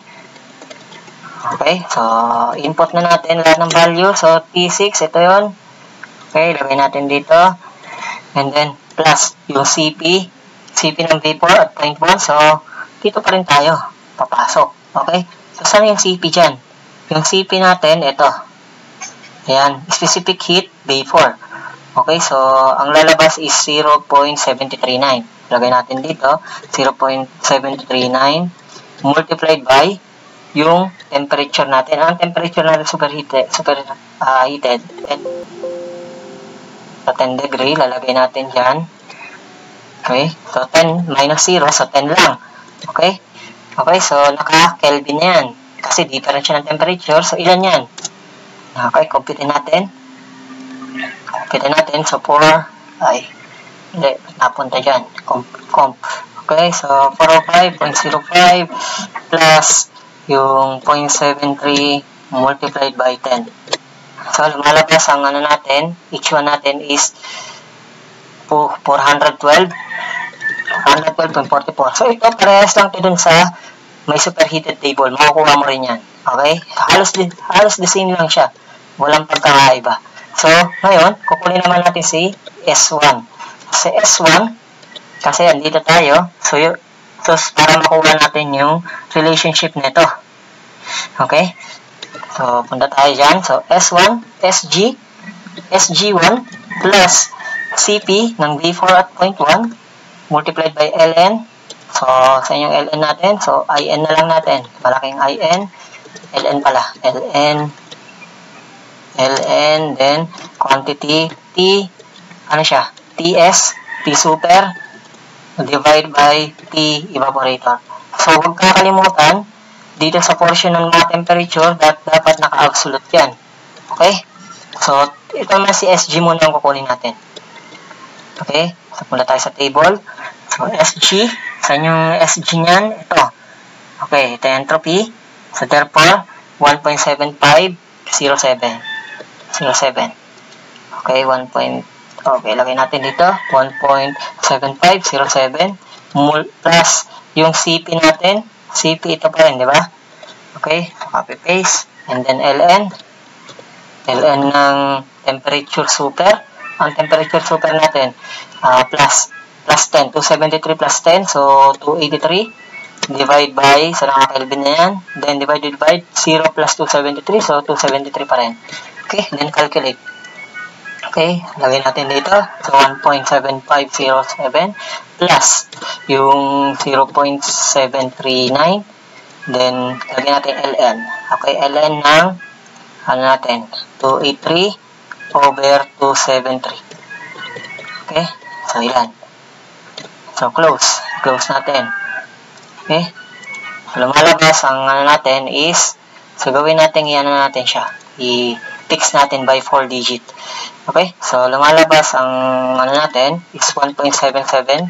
Okay, so, input na natin lahat ng value. So, T6, ito yun. Okay, lagay natin dito. And then, plus yung CP ng vapor at 0.1. So, dito pa rin tayo. Papasok. Okay? So, saan yung CP dyan? Yung CP natin, ito. Ayan, specific heat, vapor. Okay, so, ang lalabas is 0.739. Lagay natin dito, 0.739 multiplied by yung temperature natin. Ang temperature natin superheated, sa 10 degree, lalagay natin dyan. Okay, so 10 minus 0, so 10 lang. Okay? Okay, so naka-Kelvin na yan. Kasi different siya ng temperature. So, ilan yan? Okay, compute natin. Kita natin. So, 4, ay, hindi, napunta dyan. Comp. Okay, so 405.05 plus yung 0.73 multiplied by 10. So, lumalabas ang ano natin, each one natin is 412.44. So, ito, parehas lang ito dun sa may superheated table. Makukuha mo rin yan. Okay? Halos the same lang siya. Walang pagkakaiba. So, ngayon, kukunin naman natin si S1. Sa S1, kasi andito tayo, so para makuha natin yung relationship nito. Okay? So, punta tayo dyan. So, S1, SG1 plus CP ng V4 at 0.1 multiplied by LN. So, sa inyong LN natin, so, IN na lang natin. Malaking IN. LN pala. LN, then, quantity, T, ano siya? TS, T super, divide by T evaporator. So, huwag kakalimutan, dito sa portion ng mga temperature, dapat naka-absolute yan. Okay? So, ito naman si SG muna ang kukunin natin. Okay? So, punta tayo sa table. So, SG, sa inyong SG niyan, ito. Okay, ito yung entropy. So, therefore, 1.7507. Okay, okay, lagay natin dito, 1.7507 plus yung CP natin. CP ito pa rin, di ba? Okay, copy paste. And then LN ng temperature super. Ang temperature super natin, plus 10, 273 plus 10, so 283. Divide by, so naka-Kelvin na yan. Then divided by 0 plus 273, so 273 pa rin. Okay, then calculate. Okay, lagay natin dito. So, 1.7507 plus yung 0.739. Then, lagay natin LN. Okay, LN ng, ano natin, 283 over 273. Okay, so, ilan? So, close. Close natin. Okay, so, lumalabas ang ano natin is, so, gawin natin, i-ano natin siya. I-fix natin by 4 digit. Okay, so lumalabas ang ano natin is 1.77,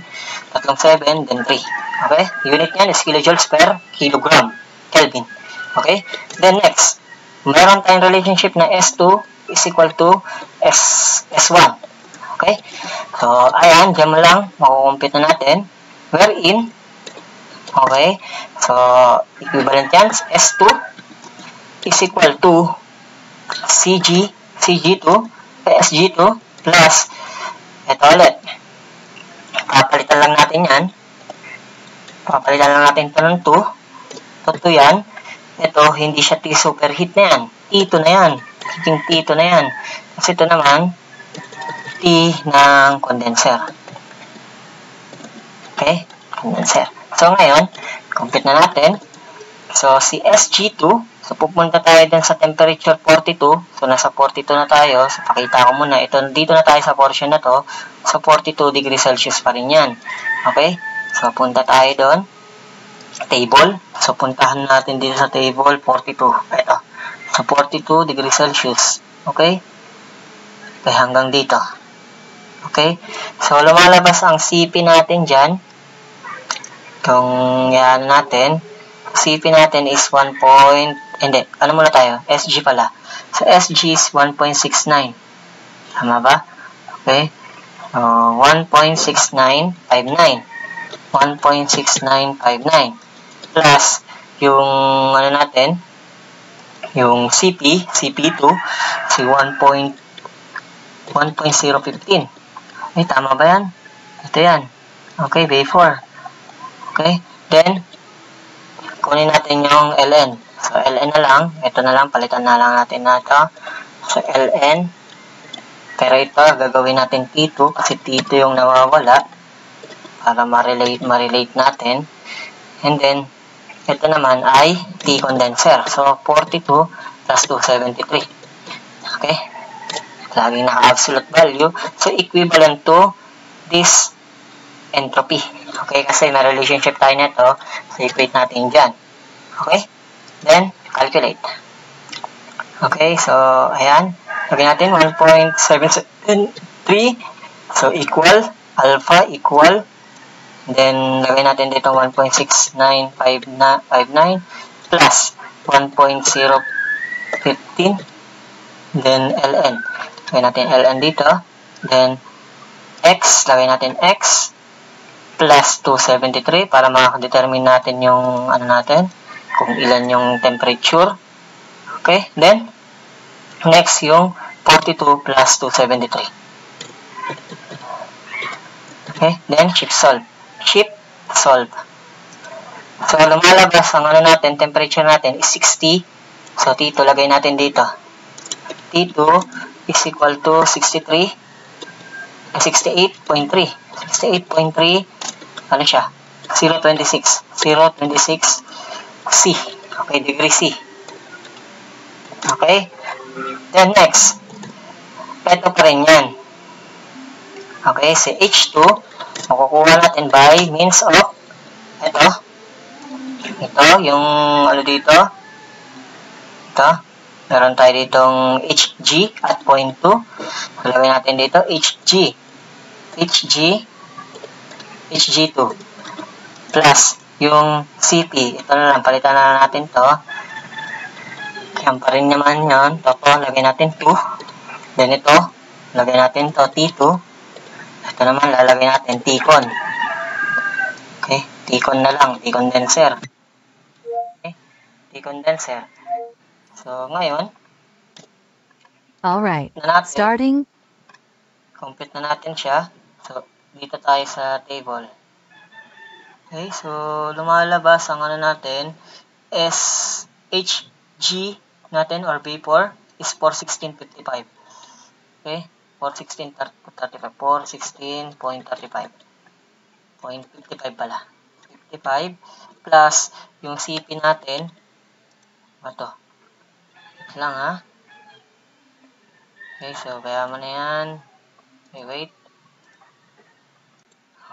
tatlong 7, then 3. Okay, unit niyan is kilojoules per kilogram, Kelvin. Okay, then next, meron tayong relationship na S2 is equal to S1. Okay, so ayan, dyan mo lang, makukumpit na natin. Wherein, okay, so equivalent yan, S2 is equal to CG2, SG2 plus ito ulit. Papalitan lang natin yan. Papalitan lang natin ito ng 2. Ito yan. Ito, hindi siya T superheat na yan. T2 na yan. T2 na yan. Kasi ito naman, T ng condenser. Okay? Condenser. So, ngayon, compute na natin. So, si SG2, so, pupunta tayo din sa temperature 42. So, nasa 42 na tayo. So, pakita ko muna. Dito na tayo sa portion na to. So, 42 degrees Celsius pa rin yan. Okay? So, punta tayo doon. Table. So, puntahan natin dito sa table 42. Ito. So, 42 degrees Celsius. Okay? Okay, hanggang dito. Okay? So, lumalabas ang CP natin dyan. Kung yan natin, CP natin is 1. Hindi, ano muna tayo? SG pala. So, SG is 1.69. Tama ba? Okay. 1.6959. 1.6959. Plus, yung, ano natin, yung CP2, si 1.015. Okay, tama ba yan? Ito yan. Okay, B4. Okay, then, kunin natin yung LN. So, LN na lang. Ito na lang. Palitan na lang natin na ito. So, LN. Pero ito, gagawin natin T2 kasi T2 yung nawawala para ma-relate natin. And then, ito naman ay T condenser. So, 42 plus 273. Okay? Laging naka-absolute value. So, equivalent to this entropy. Okay? Kasi may relationship tayo nito. So, equate natin dyan. Okay? Then, calculate. Okay, so, ayan. Lagyan natin 1.773. So, equal. Alpha equal. Then, lagyan natin dito 1.6959 plus 1.015. Then, ln. Lagyan natin ln dito. Then, x. Lagyan natin x plus 273 para makadetermine natin yung ano natin, kung ilan yung temperature. Okay, then next yung 42 plus 273. Okay, then shift solve. So lumalabas ang ano natin, temperature natin is 60. So T2 lagay natin dito. T2 is equal to 68.3. 68.3 ano siya? 0.26 C. Okay, degree C. Okay? Then next, ito pa rin yan. Okay, si H2, makukuha natin by means of ito, yung ano dito, ito, meron tayo ditong Hg at point 2. Lagay natin dito, Hg2 plus yung Cp. Ito na lang, palitan na natin to. Yan pa rin naman yun. Ito, lagay natin 2. Then ito, lagay natin to T2. Ito naman, lalagay natin T-con. Okay, T-con na lang, T-condenser. Okay, T-condenser. So, ngayon, alright, starting. Complete na natin siya. So, dito tayo sa table. Okay, so, lumalabas ang ano natin is Hg natin or vapor is 416.55. Okay, 416.35 pala. 55 plus yung Cp natin. Ito. Ito lang ha. Okay, so kaya mo na yan. Okay, wait.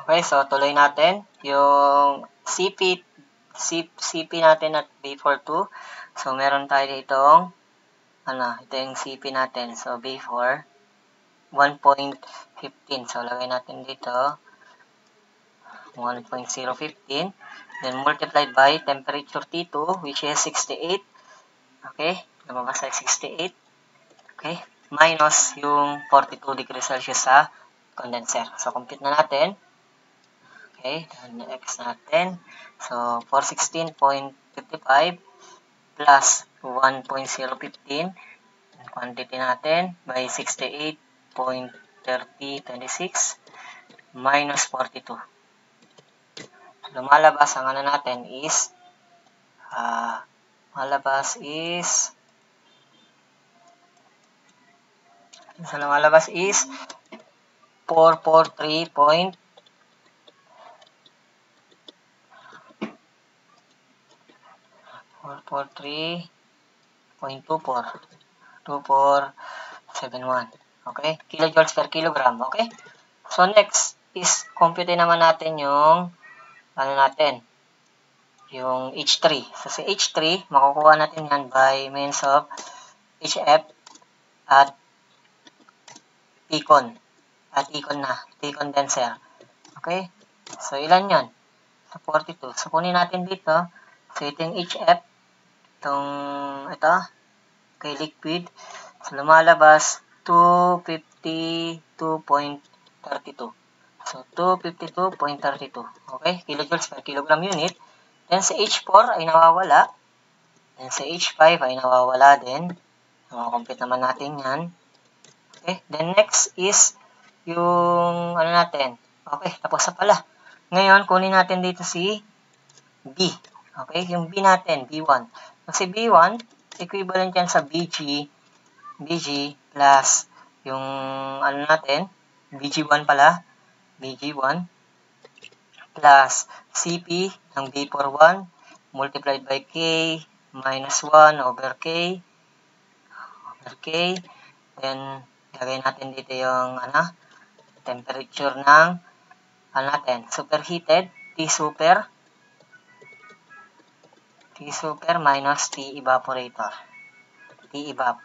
Okay, so tuloy natin yung Cp natin at vapor 2. So meron tayo ditong ito yung Cp natin. So vapor 1.15. So lagay natin dito 1.015. Then multiplied by temperature T2 which is 68. Okay, lumabas ay 68. Okay, minus yung 42 degrees Celsius sa condenser. So complete na natin. Okay, then x natin. So 416.55 plus 1.015 quantity natin by 68.3026 minus 42. Lumalabas ang ano natin is 443.24. Okay? Kilojoules per kilogram. Okay? So, next is compute naman natin yung yung H3. So, si H3, makukuha natin yan by means of HF at T-con. T-condenser. Okay? So, ilan yan? So, 42. So, kunin natin dito. So, ito yung HF. Ito. Okay, liquid. So, lumalabas 252.32. So, 252.32. Okay, kilojoules per kilogram unit. Then, sa H4 ay nawawala. Then, sa H5 ay nawawala din. Complete naman natin yan. Okay, then next is yung natin. Okay, tapos na pala. Ngayon, kunin natin dito si B. Okay, yung B natin, B1. Kasi B1, equivalent yan sa BG plus yung natin, BG1 pala, BG1 plus CP ng vapor 1 multiplied by K minus 1 over K. Then, lagay natin dito yung temperature ng natin, superheated, T super minus T evaporator. T evap.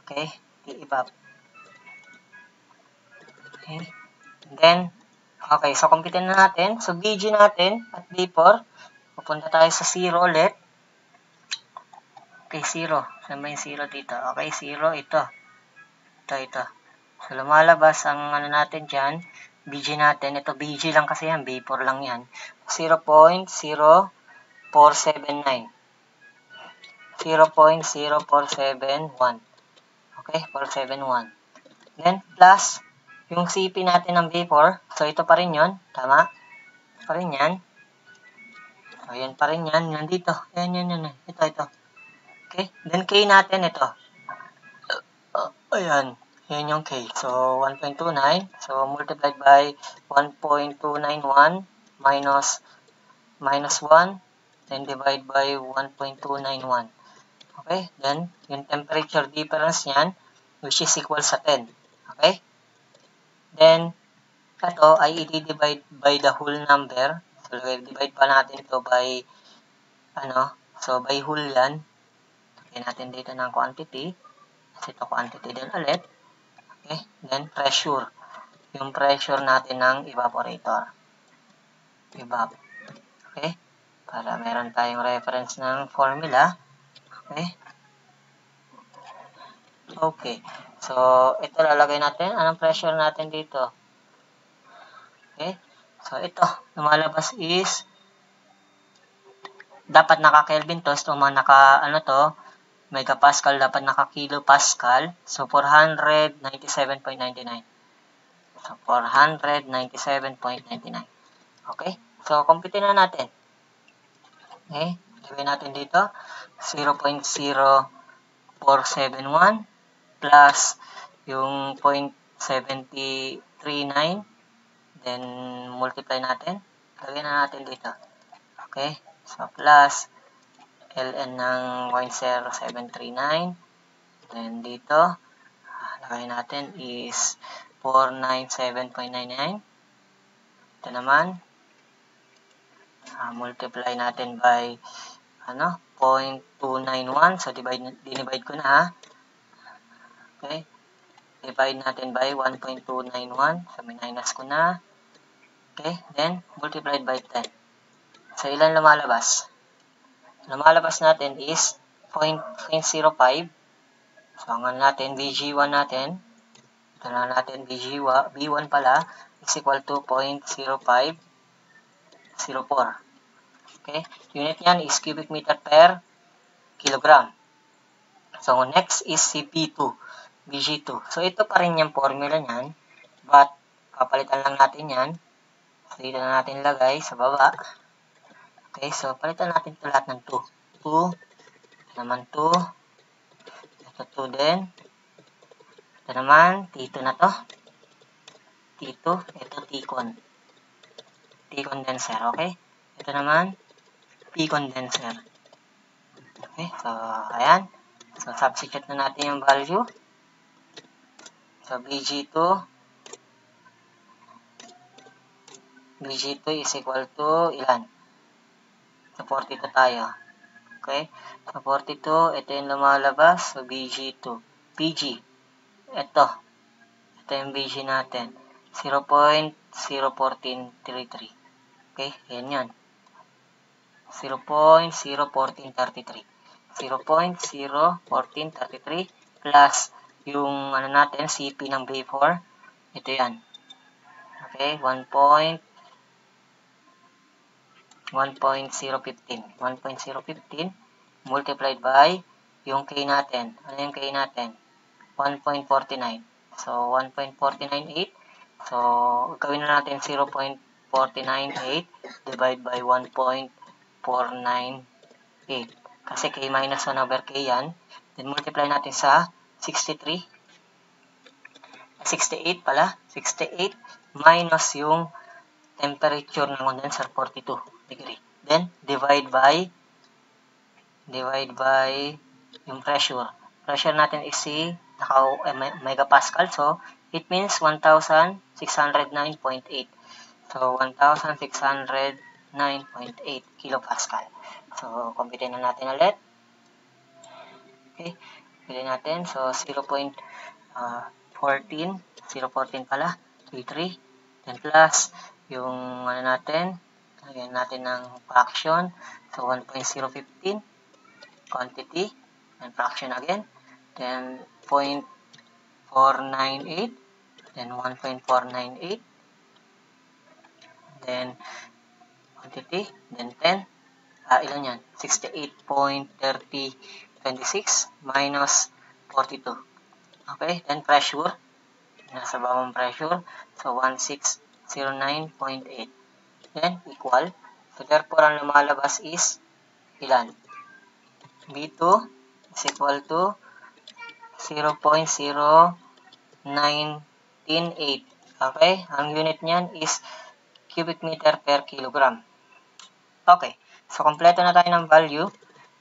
Okay, i-evap. Okay, then, okay, so compute na natin. So, BG natin at vapor, pupunta tayo sa 0 ulit. Okay, 0. Saan ba yung 0 dito? Okay, 0, ito. Ito. So, lumalabas ang ano natin dyan, BG natin. Ito, BG lang kasi yan, vapor lang yan. 0.0479. 0.0471. Okay, 471. Then, plus, yung CP natin ng vapor. So, ito pa rin yun. Tama? Ito pa rin yan. So, yan pa rin yan. Nandito. Yan. Ito. Okay, then K natin ito. Ayan. Yan yung K. So, 1.29. So, multiplied by 1.291 minus 1. Then, divide by 1.291. Okay? Then, yung temperature difference niyan, which is equal sa 10. Okay? Then, ito ay i-divide by the whole number. So, divide pa natin ito by, so, by whole yan. Lagyan natin dito ng quantity. Kasi ito quantity din ulit. Okay? Then, pressure. Yung pressure natin ng evaporator. Evap. Okay? Para meron tayong reference ng formula. Okay. So, ito lalagay natin. Anong pressure natin dito? Okay. So, ito. Lumalabas is dapat naka-Kelvin to. So, megapascal, dapat naka-kilopascal. So, 497.99. So, 497.99. Okay. So, compute na natin. Okay. Gawin natin dito. 0.0471 plus yung 0.739. Then, multiply natin. Lagyan na natin dito. Okay. So, plus ln ng 0.0739. Then, dito, lagay natin is 497.99. Ito naman, multiply natin by 0.291. So, dinivide ko na ha. Okay. Divide natin by 1.291. So, minus ko na. Okay. Then, multiplied by 10. So, ilan lumalabas? Lumalabas natin is 0.05. So, ang natin, VG1 natin. Ito na natin, B1 pala is equal to 0.0504. Okay. Unit yan is cubic meter per kilogram. So, next is si B2. BG2. So, ito pa rin yung formula niyan. But, papalitan lang natin yan. So, dito na natin lagay sa baba. Okay, so, palitan natin ito lahat ng 2. 2. Ito naman 2. Ito 2 din. Ito naman, T2 na to. T2. Ito T-con. T-condenser, okay? Ito naman, P-condenser. Okay, so, ayan. So, substitute na natin yung value. So, BG2 is equal to ilan? So, 42 tayo. Okay? So, 42, ito yung lumalabas. So, BG2. PG. Ito yung BG natin. 0.01433. Okay? Yan yan. 0.01433. 0.01433 plus yung natin, CP ng vapor. Ito yan. Okay? 1.015. 1.015 multiplied by yung K natin. Ano yung K natin? 1.49. So, 1.498. So, gawin na natin 0.498 divide by 1.498. Kasi K minus 1 over K yan. Then, multiply natin sa 68 pala. 68 minus yung temperature ng condenser, 42 degree. Then, divide by yung pressure. Pressure natin is megapascal. So, it means 1,609.8. So, 1,609.8 kilopascal. So, compute na natin ulit. Okay. Pili natin. So, 0.14 pala, 33. Then plus, yung ano natin, lagyan natin ng fraction. So, 1.015 quantity, and fraction again. Then, 0.498, then 1.498, then quantity, then 10. Ilan yan? 68.3026 minus 42. Okay, then pressure. Nasa bawang pressure. So, 1609.8. Then, equal. So, therefore, ang lumalabas is ilan? B2 is equal to 0.0998. Okay, ang unit niyan is cubic meter per kilogram. Okay, so kompleto na tayo ng value.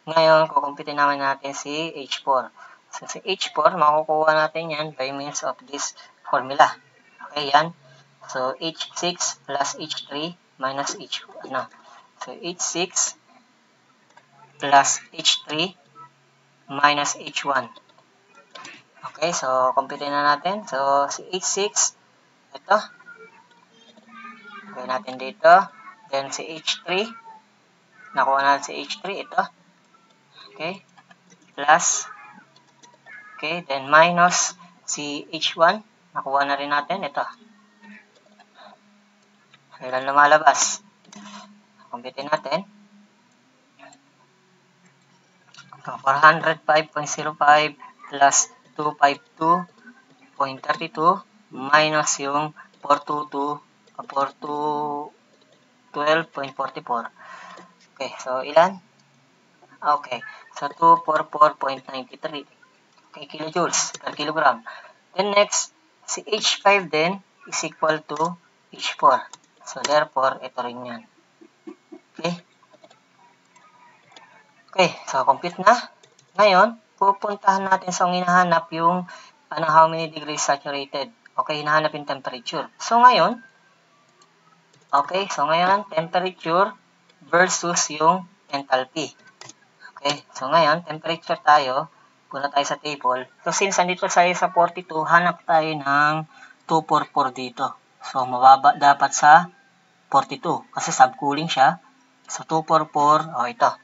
Ngayon, kukumpitin naman natin si H4. So, si H4, makukuha natin yan by means of this formula. Okay, yan. So, H6 plus H3 minus H1. So, H6 plus H3 minus H1. Okay, so, kumpitin na natin. So, si H6, ito. Gawin natin dito. Then, si H3, nakuha natin si H3, ito. Okay, plus, okay, then minus si H1, nakuha na rin natin, ito. Kailan lumalabas? Kumpitin natin. 405.05 plus 252.32 minus yung 412.44. Okay, so ilan? Okay, so 244.93. Okay, kilojoules per kilogram. Then next, si H5 din is equal to H4. So therefore, ito rin yan. Okay. Okay, so compute na. Ngayon, pupuntahan natin sa hinahanap yung how many degrees saturated. Okay, hinahanap yung temperature. So ngayon, temperature versus yung enthalpy. Okay, so ngayon, temperature tayo. Punta tayo sa table. So since andito tayo sa 42, hanap tayo ng 244 dito. So mababa dapat sa 42 kasi subcooling siya. So 244, ito.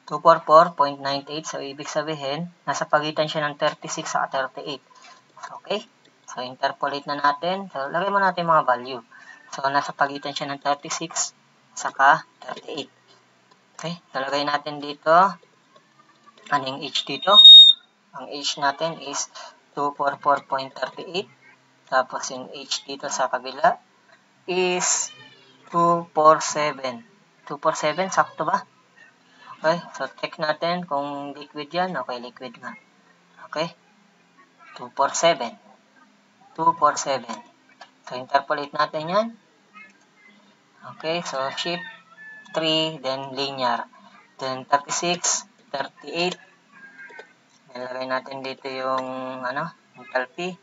244.98. So ibig sabihin, nasa pagitan siya ng 36 sa 38. Okay? So interpolate na natin. So lagay mo natin mga value. So nasa pagitan siya ng 36 saka 38. Okay? So lagay natin dito. Anong H dito? Ang H natin is 244.38. Tapos yung H dito sa kabila is 247. 247, sakto ba? Okay, so check natin kung liquid yan. Okay, liquid nga. Okay, 247. 247. So interpolate natin yan. Okay, so shift 3, then linear. Then 36, 38. Nilagay natin dito yung enthalpy.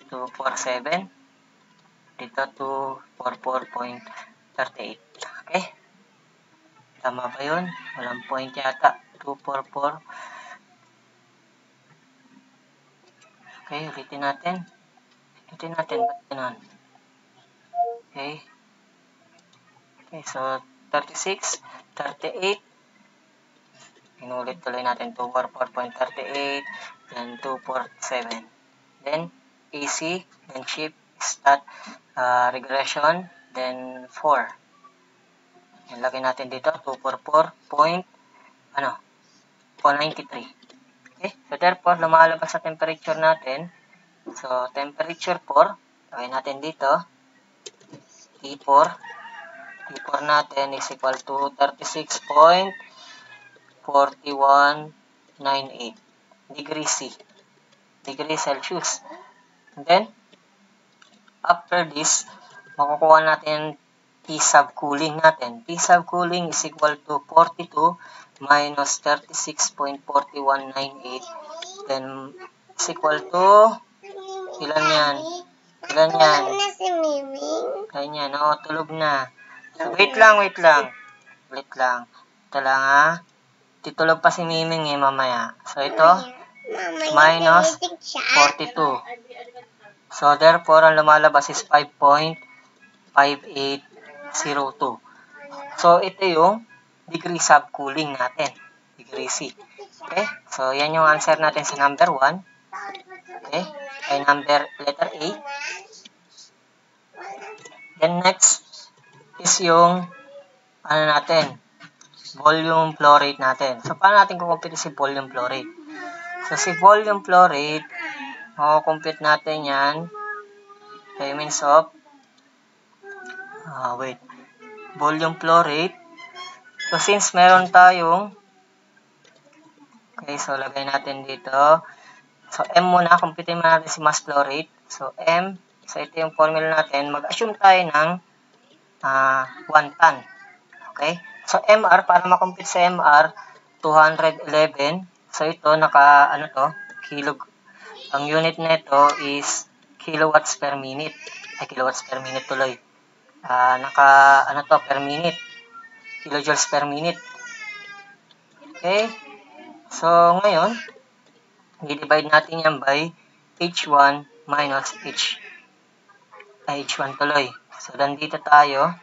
247. Dito 244.38. Okay? Tama ba yun? Walang point yata. 244. Okay, ulitin natin. Ba't ganun? Okay. Okay, so 36, 38. Inulit tuloy natin 244.38, then 247. Then AC, then shift, start, regression, then 4. Ilagay natin dito 244.93. Okay, so therefore lumalabas sa temperature natin. So temperature 4, lagay natin dito T4. T4 natin is equal to 36.4198 degrees C. Degrees Celsius. And then, after this, makukuha natin T subcooling natin. T subcooling is equal to 42 minus 36.4198. Then, is equal to, ilan yan? Ilan yan? Ilan yan? Tulog na. Wait lang. Ito lang Titulog pa si Miming mamaya. So, ito, minus 42. So, therefore, ang lumalabas is 5.5802. So, ito yung degree subcooling natin. Degree C. Okay? So, yan yung answer natin sa number 1. Okay? Ay letter A. Then, next is yung volume flow rate natin. So, paano natin kukumpute si volume flow rate? So, si volume flow rate, makukumpute natin yan by means of volume flow rate. So, since meron tayong so lagay natin dito. So, M muna, compute muna natin si mass flow rate. So, M, so ito yung formula natin. Mag-assume tayo ng 1 ton. Okay? So, MR, para makompute sa MR, 211. So, ito, ang unit nito is kilowatts per minute. Kilowatts per minute tuloy. Per minute. Kilojoules per minute. Okay? So, ngayon, i-divide natin yan by H1 minus H1 tuloy. So, nandito tayo.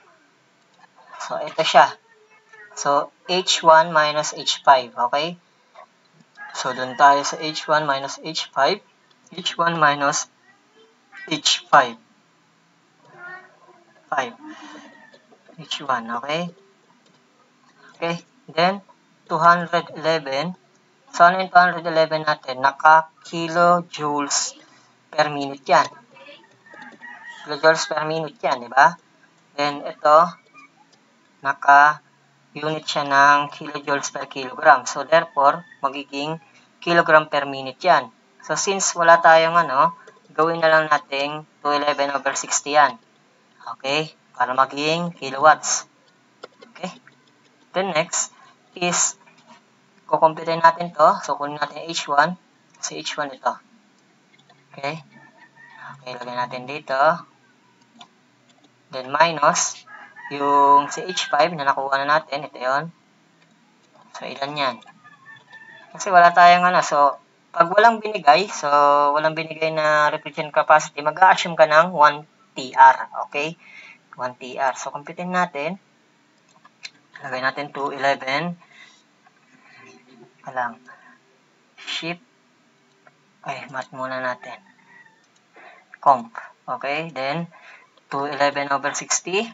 So, ito siya. So, H1 minus H5. Okay? So, dun tayo sa H1 minus H5. H1 minus H5. H1, okay? Okay, then, 211. So, ano yung 211 natin? Naka-kilojoules per minute yan. Kilojoules per minute yan, di ba? Then, ito, naka-unit siya ng kilojoules per kilogram. So, therefore, magiging kilogram per minute yan. So, since wala tayong gawin na lang natin 211 over 60 yan. Okay? Para maging kilowatts. Okay? Then next is, kukumpute natin to. So, kunin natin H1. Kasi H1 ito. Okay? Okay, lagyan natin dito. Then minus, yung si H5 na nakuha na natin. Ito yun. So, ilan yan? Kasi wala tayong So, pag walang binigay, walang binigay na refrigerant capacity, mag-a-assume ka ng 1 TR. Okay? 1 TR. So, computein natin. Lagay natin 211. Shift. Math muna natin. Comp. Okay? Then, 211 over 60.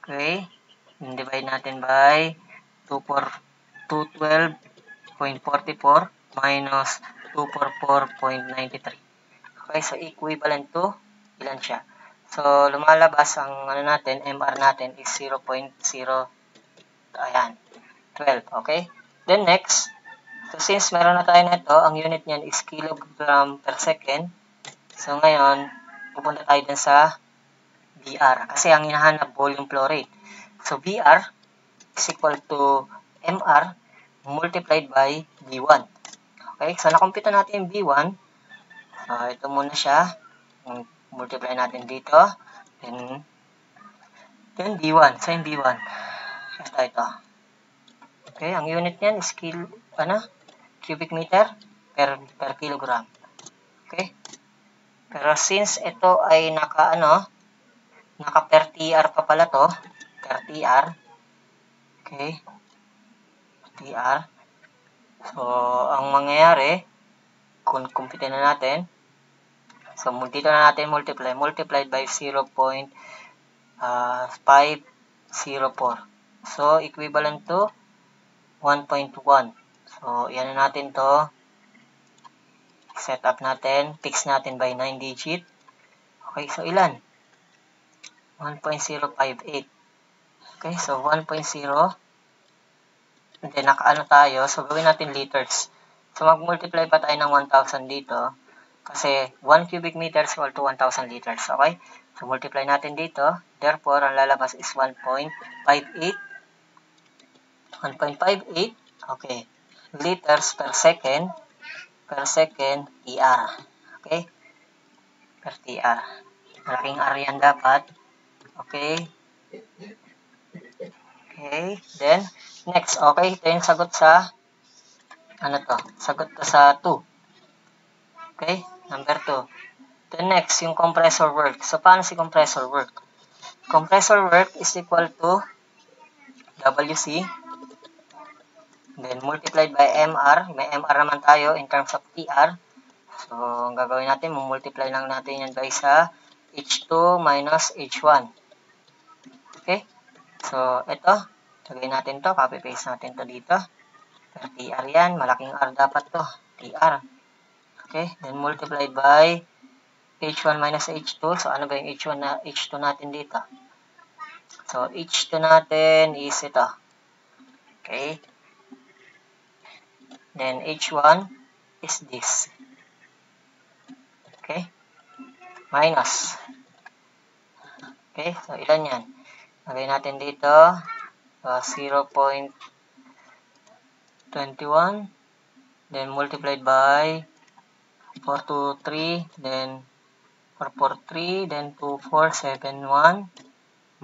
Okay? Divide natin by 212.44 minus 244.93. Okay? So, equivalent to ilan siya? So, lumalabas ang MR natin is 0.0 12. Okay? Then next, so since meron na tayo nito, ang unit niyan is kilogram per second. So, ngayon, pupunta tayo dun sa BR. Kasi ang hinahanap volume flow rate. So, BR is equal to MR multiplied by B1. Okay? So, nakumpita natin yung B1. So, ito muna siya. Multiply natin dito. Then B1. So, yung B1. Ito. Okay, ang unit niyan is cubic meter per kilogram. Okay? Pero since ito ay naka per TR pa pala to, per TR. Okay? TR. So, ang mangyayari, kung compute na natin, so, dito na natin multiplied by 0.504. So, equivalent to 1.1. So, yan na natin to. Set up natin. Fix natin by 9 digit. Okay, so ilan? 1.058. Okay, so 1.0. And then, tayo. So, gawin natin liters. So, mag-multiply pa tayo ng 1,000 dito. Kasi 1 cubic meters equal to 1,000 liters. Okay? So, multiply natin dito. Therefore, ang lalabas is 1.58. 1.58. Okay. Liters per second. Per second, TR. Okay? Per TR. Malaking R yan dapat. Okay? Okay. Then, next. Okay, ito yung sagot sa Ano to? Sagot to sa 2. Okay? Number 2. Then next, yung compressor work. So, paano si compressor work? Compressor work is equal to WC, then multiplied by MR. May MR naman tayo in terms of PR. So, ang gagawin natin, multiply lang natin yan by sa H2 minus H1. Okay? So, ito. Lagay natin to. Copy-paste natin to dito. Per TR yan. Malaking R dapat to. TR. Okay? Then, multiplied by H1 minus H2. So, ano ba yung H1 na H2 natin dito? So, H2 natin is ito. Okay? Then, H1 is this. Okay? Minus. Okay? So, ilan yan? Lagay natin dito. 0.21. Then, multiplied by 423. Then, 443. Then, 2471.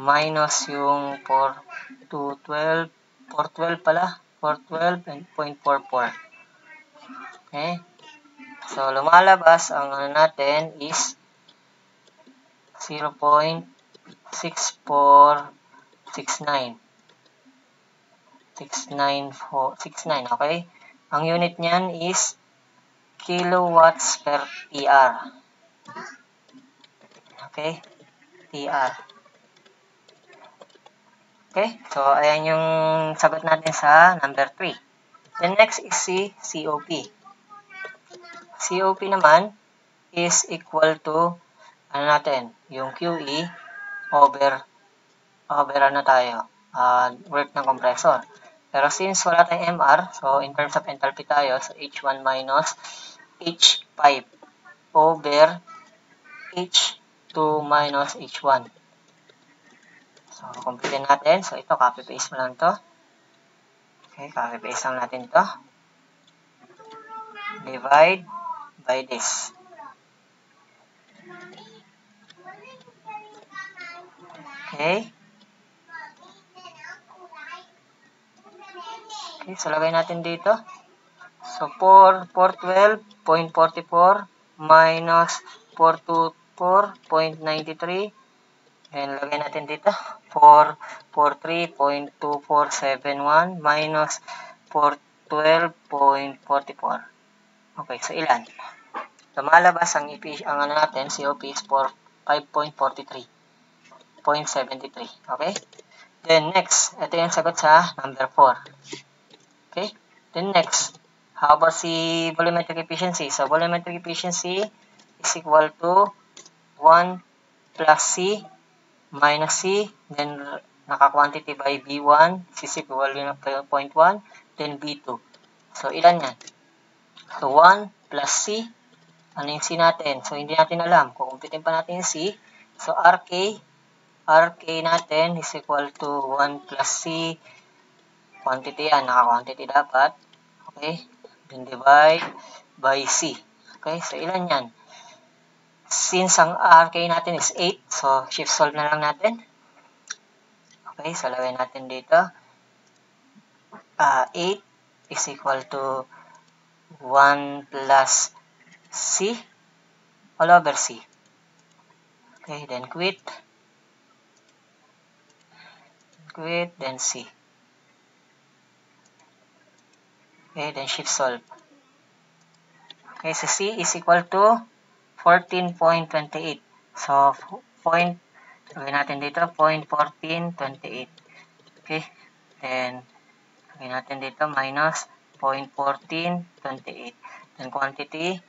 Minus yung 4212. 412 pala. 412.44. Okay? So, lumalabas ang ano natin is 0.6469. 69469, okay? Ang unit niyan is kilowatts per TR. Okay? TR. Okay? So, ayan yung sagot natin sa number 3. The next is si COP. COP naman is equal to, ano natin, yung QE over ano tayo, work ng compressor. Pero since wala tayong MR, so in terms of enthalpy tayo, so H1 minus H5 over H2 minus H1. So, complete natin. So, ito, copy-paste mo lang to. Okay, copy-paste lang natin to. Divide by this. Okay. Okay, so lagay natin dito. So, 412.44 minus 424.93. Then, lagay natin dito. 443.2471 minus 412.44. Okay, so ilan? Lumalabas ang ano natin, COP is 5.43.73. Okay? Then, next, ito yung sagot sa number 4. Okay? Then, next, how about si volumetric efficiency? So, volumetric efficiency is equal to 1 plus C minus C, then naka-quantity by B1, C is equal to 0.1, then B2. So, ilan yan? So, 1 plus C, ano yung C natin? So, hindi natin alam. Kukumpitin pa natin yung C. So, RK natin is equal to 1 plus C, quantity yan, naka-quantity dapat. Okay? Then, divide by C. Okay? So, ilan yan? Since ang RK natin is 8, so shift solve na lang natin. Okay, so lagay natin dito. 8 is equal to 1 plus C all over C. Okay, then quit, then C. Okay, then shift solve. Okay, so C is equal to 14.28. So, lagay natin dito, 0.1428. Okay, then, lagay natin dito, minus 0.1428. Then, quantity,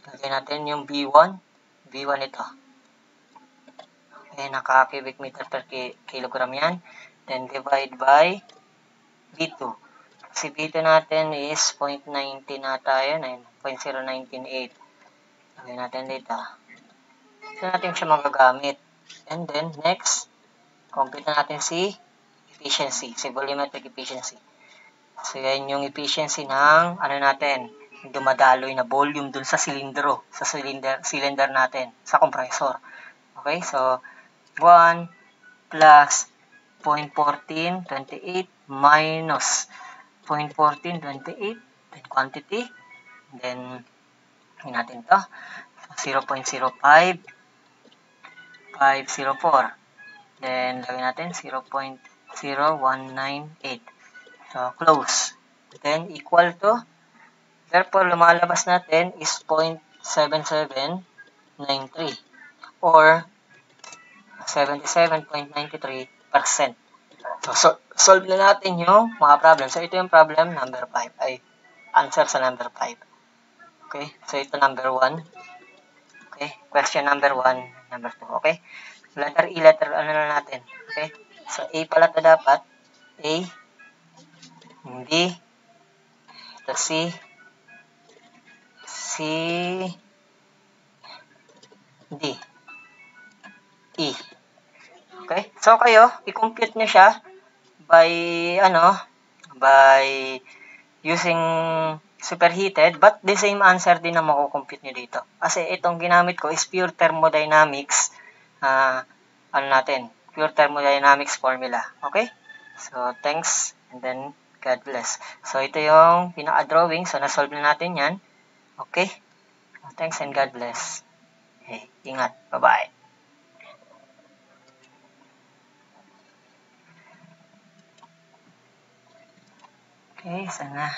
lagay natin yung B1. B1 ito. Okay, naka-cubic meter per kilogram yan. Then, divide by B2. Si B2 natin is 0.90 na tayo, 0.0998. Lagay natin dito. Ito natin siya magagamit. And then, next, compute na natin si efficiency, si volumetric efficiency. So, yan yung efficiency ng, ano natin, yung dumadaloy na volume dun sa silindro, sa cylinder natin, sa compressor. Okay, so, 1 plus 0.1428 minus 0.1428. then quantity, then natin to 0.05504, then lagyan natin 0.0198, so close, then equal to, therefore lumalabas natin is 0.7793 or 77.93%. So, solve na natin yung mga problem. So, ito yung problem number 5. Ay, answer sa number 5. Okay? So, ito number 1. Okay? Question number 1, number 2. Okay? Letter E, letter ano na natin. Okay? So, A pala ito dapat. A, B, ito C, D, E. Okay? So, kayo, i-compute nyo siya by using superheated, but the same answer din na makukompute nyo dito. Kasi itong ginamit ko is pure thermodynamics, pure thermodynamics formula. Okay? So, thanks, and then, God bless. So, ito yung pinaka-drawing. So, na-solve na natin yan. Okay? Thanks, and God bless. Okay, ingat. Bye-bye. Okay, sana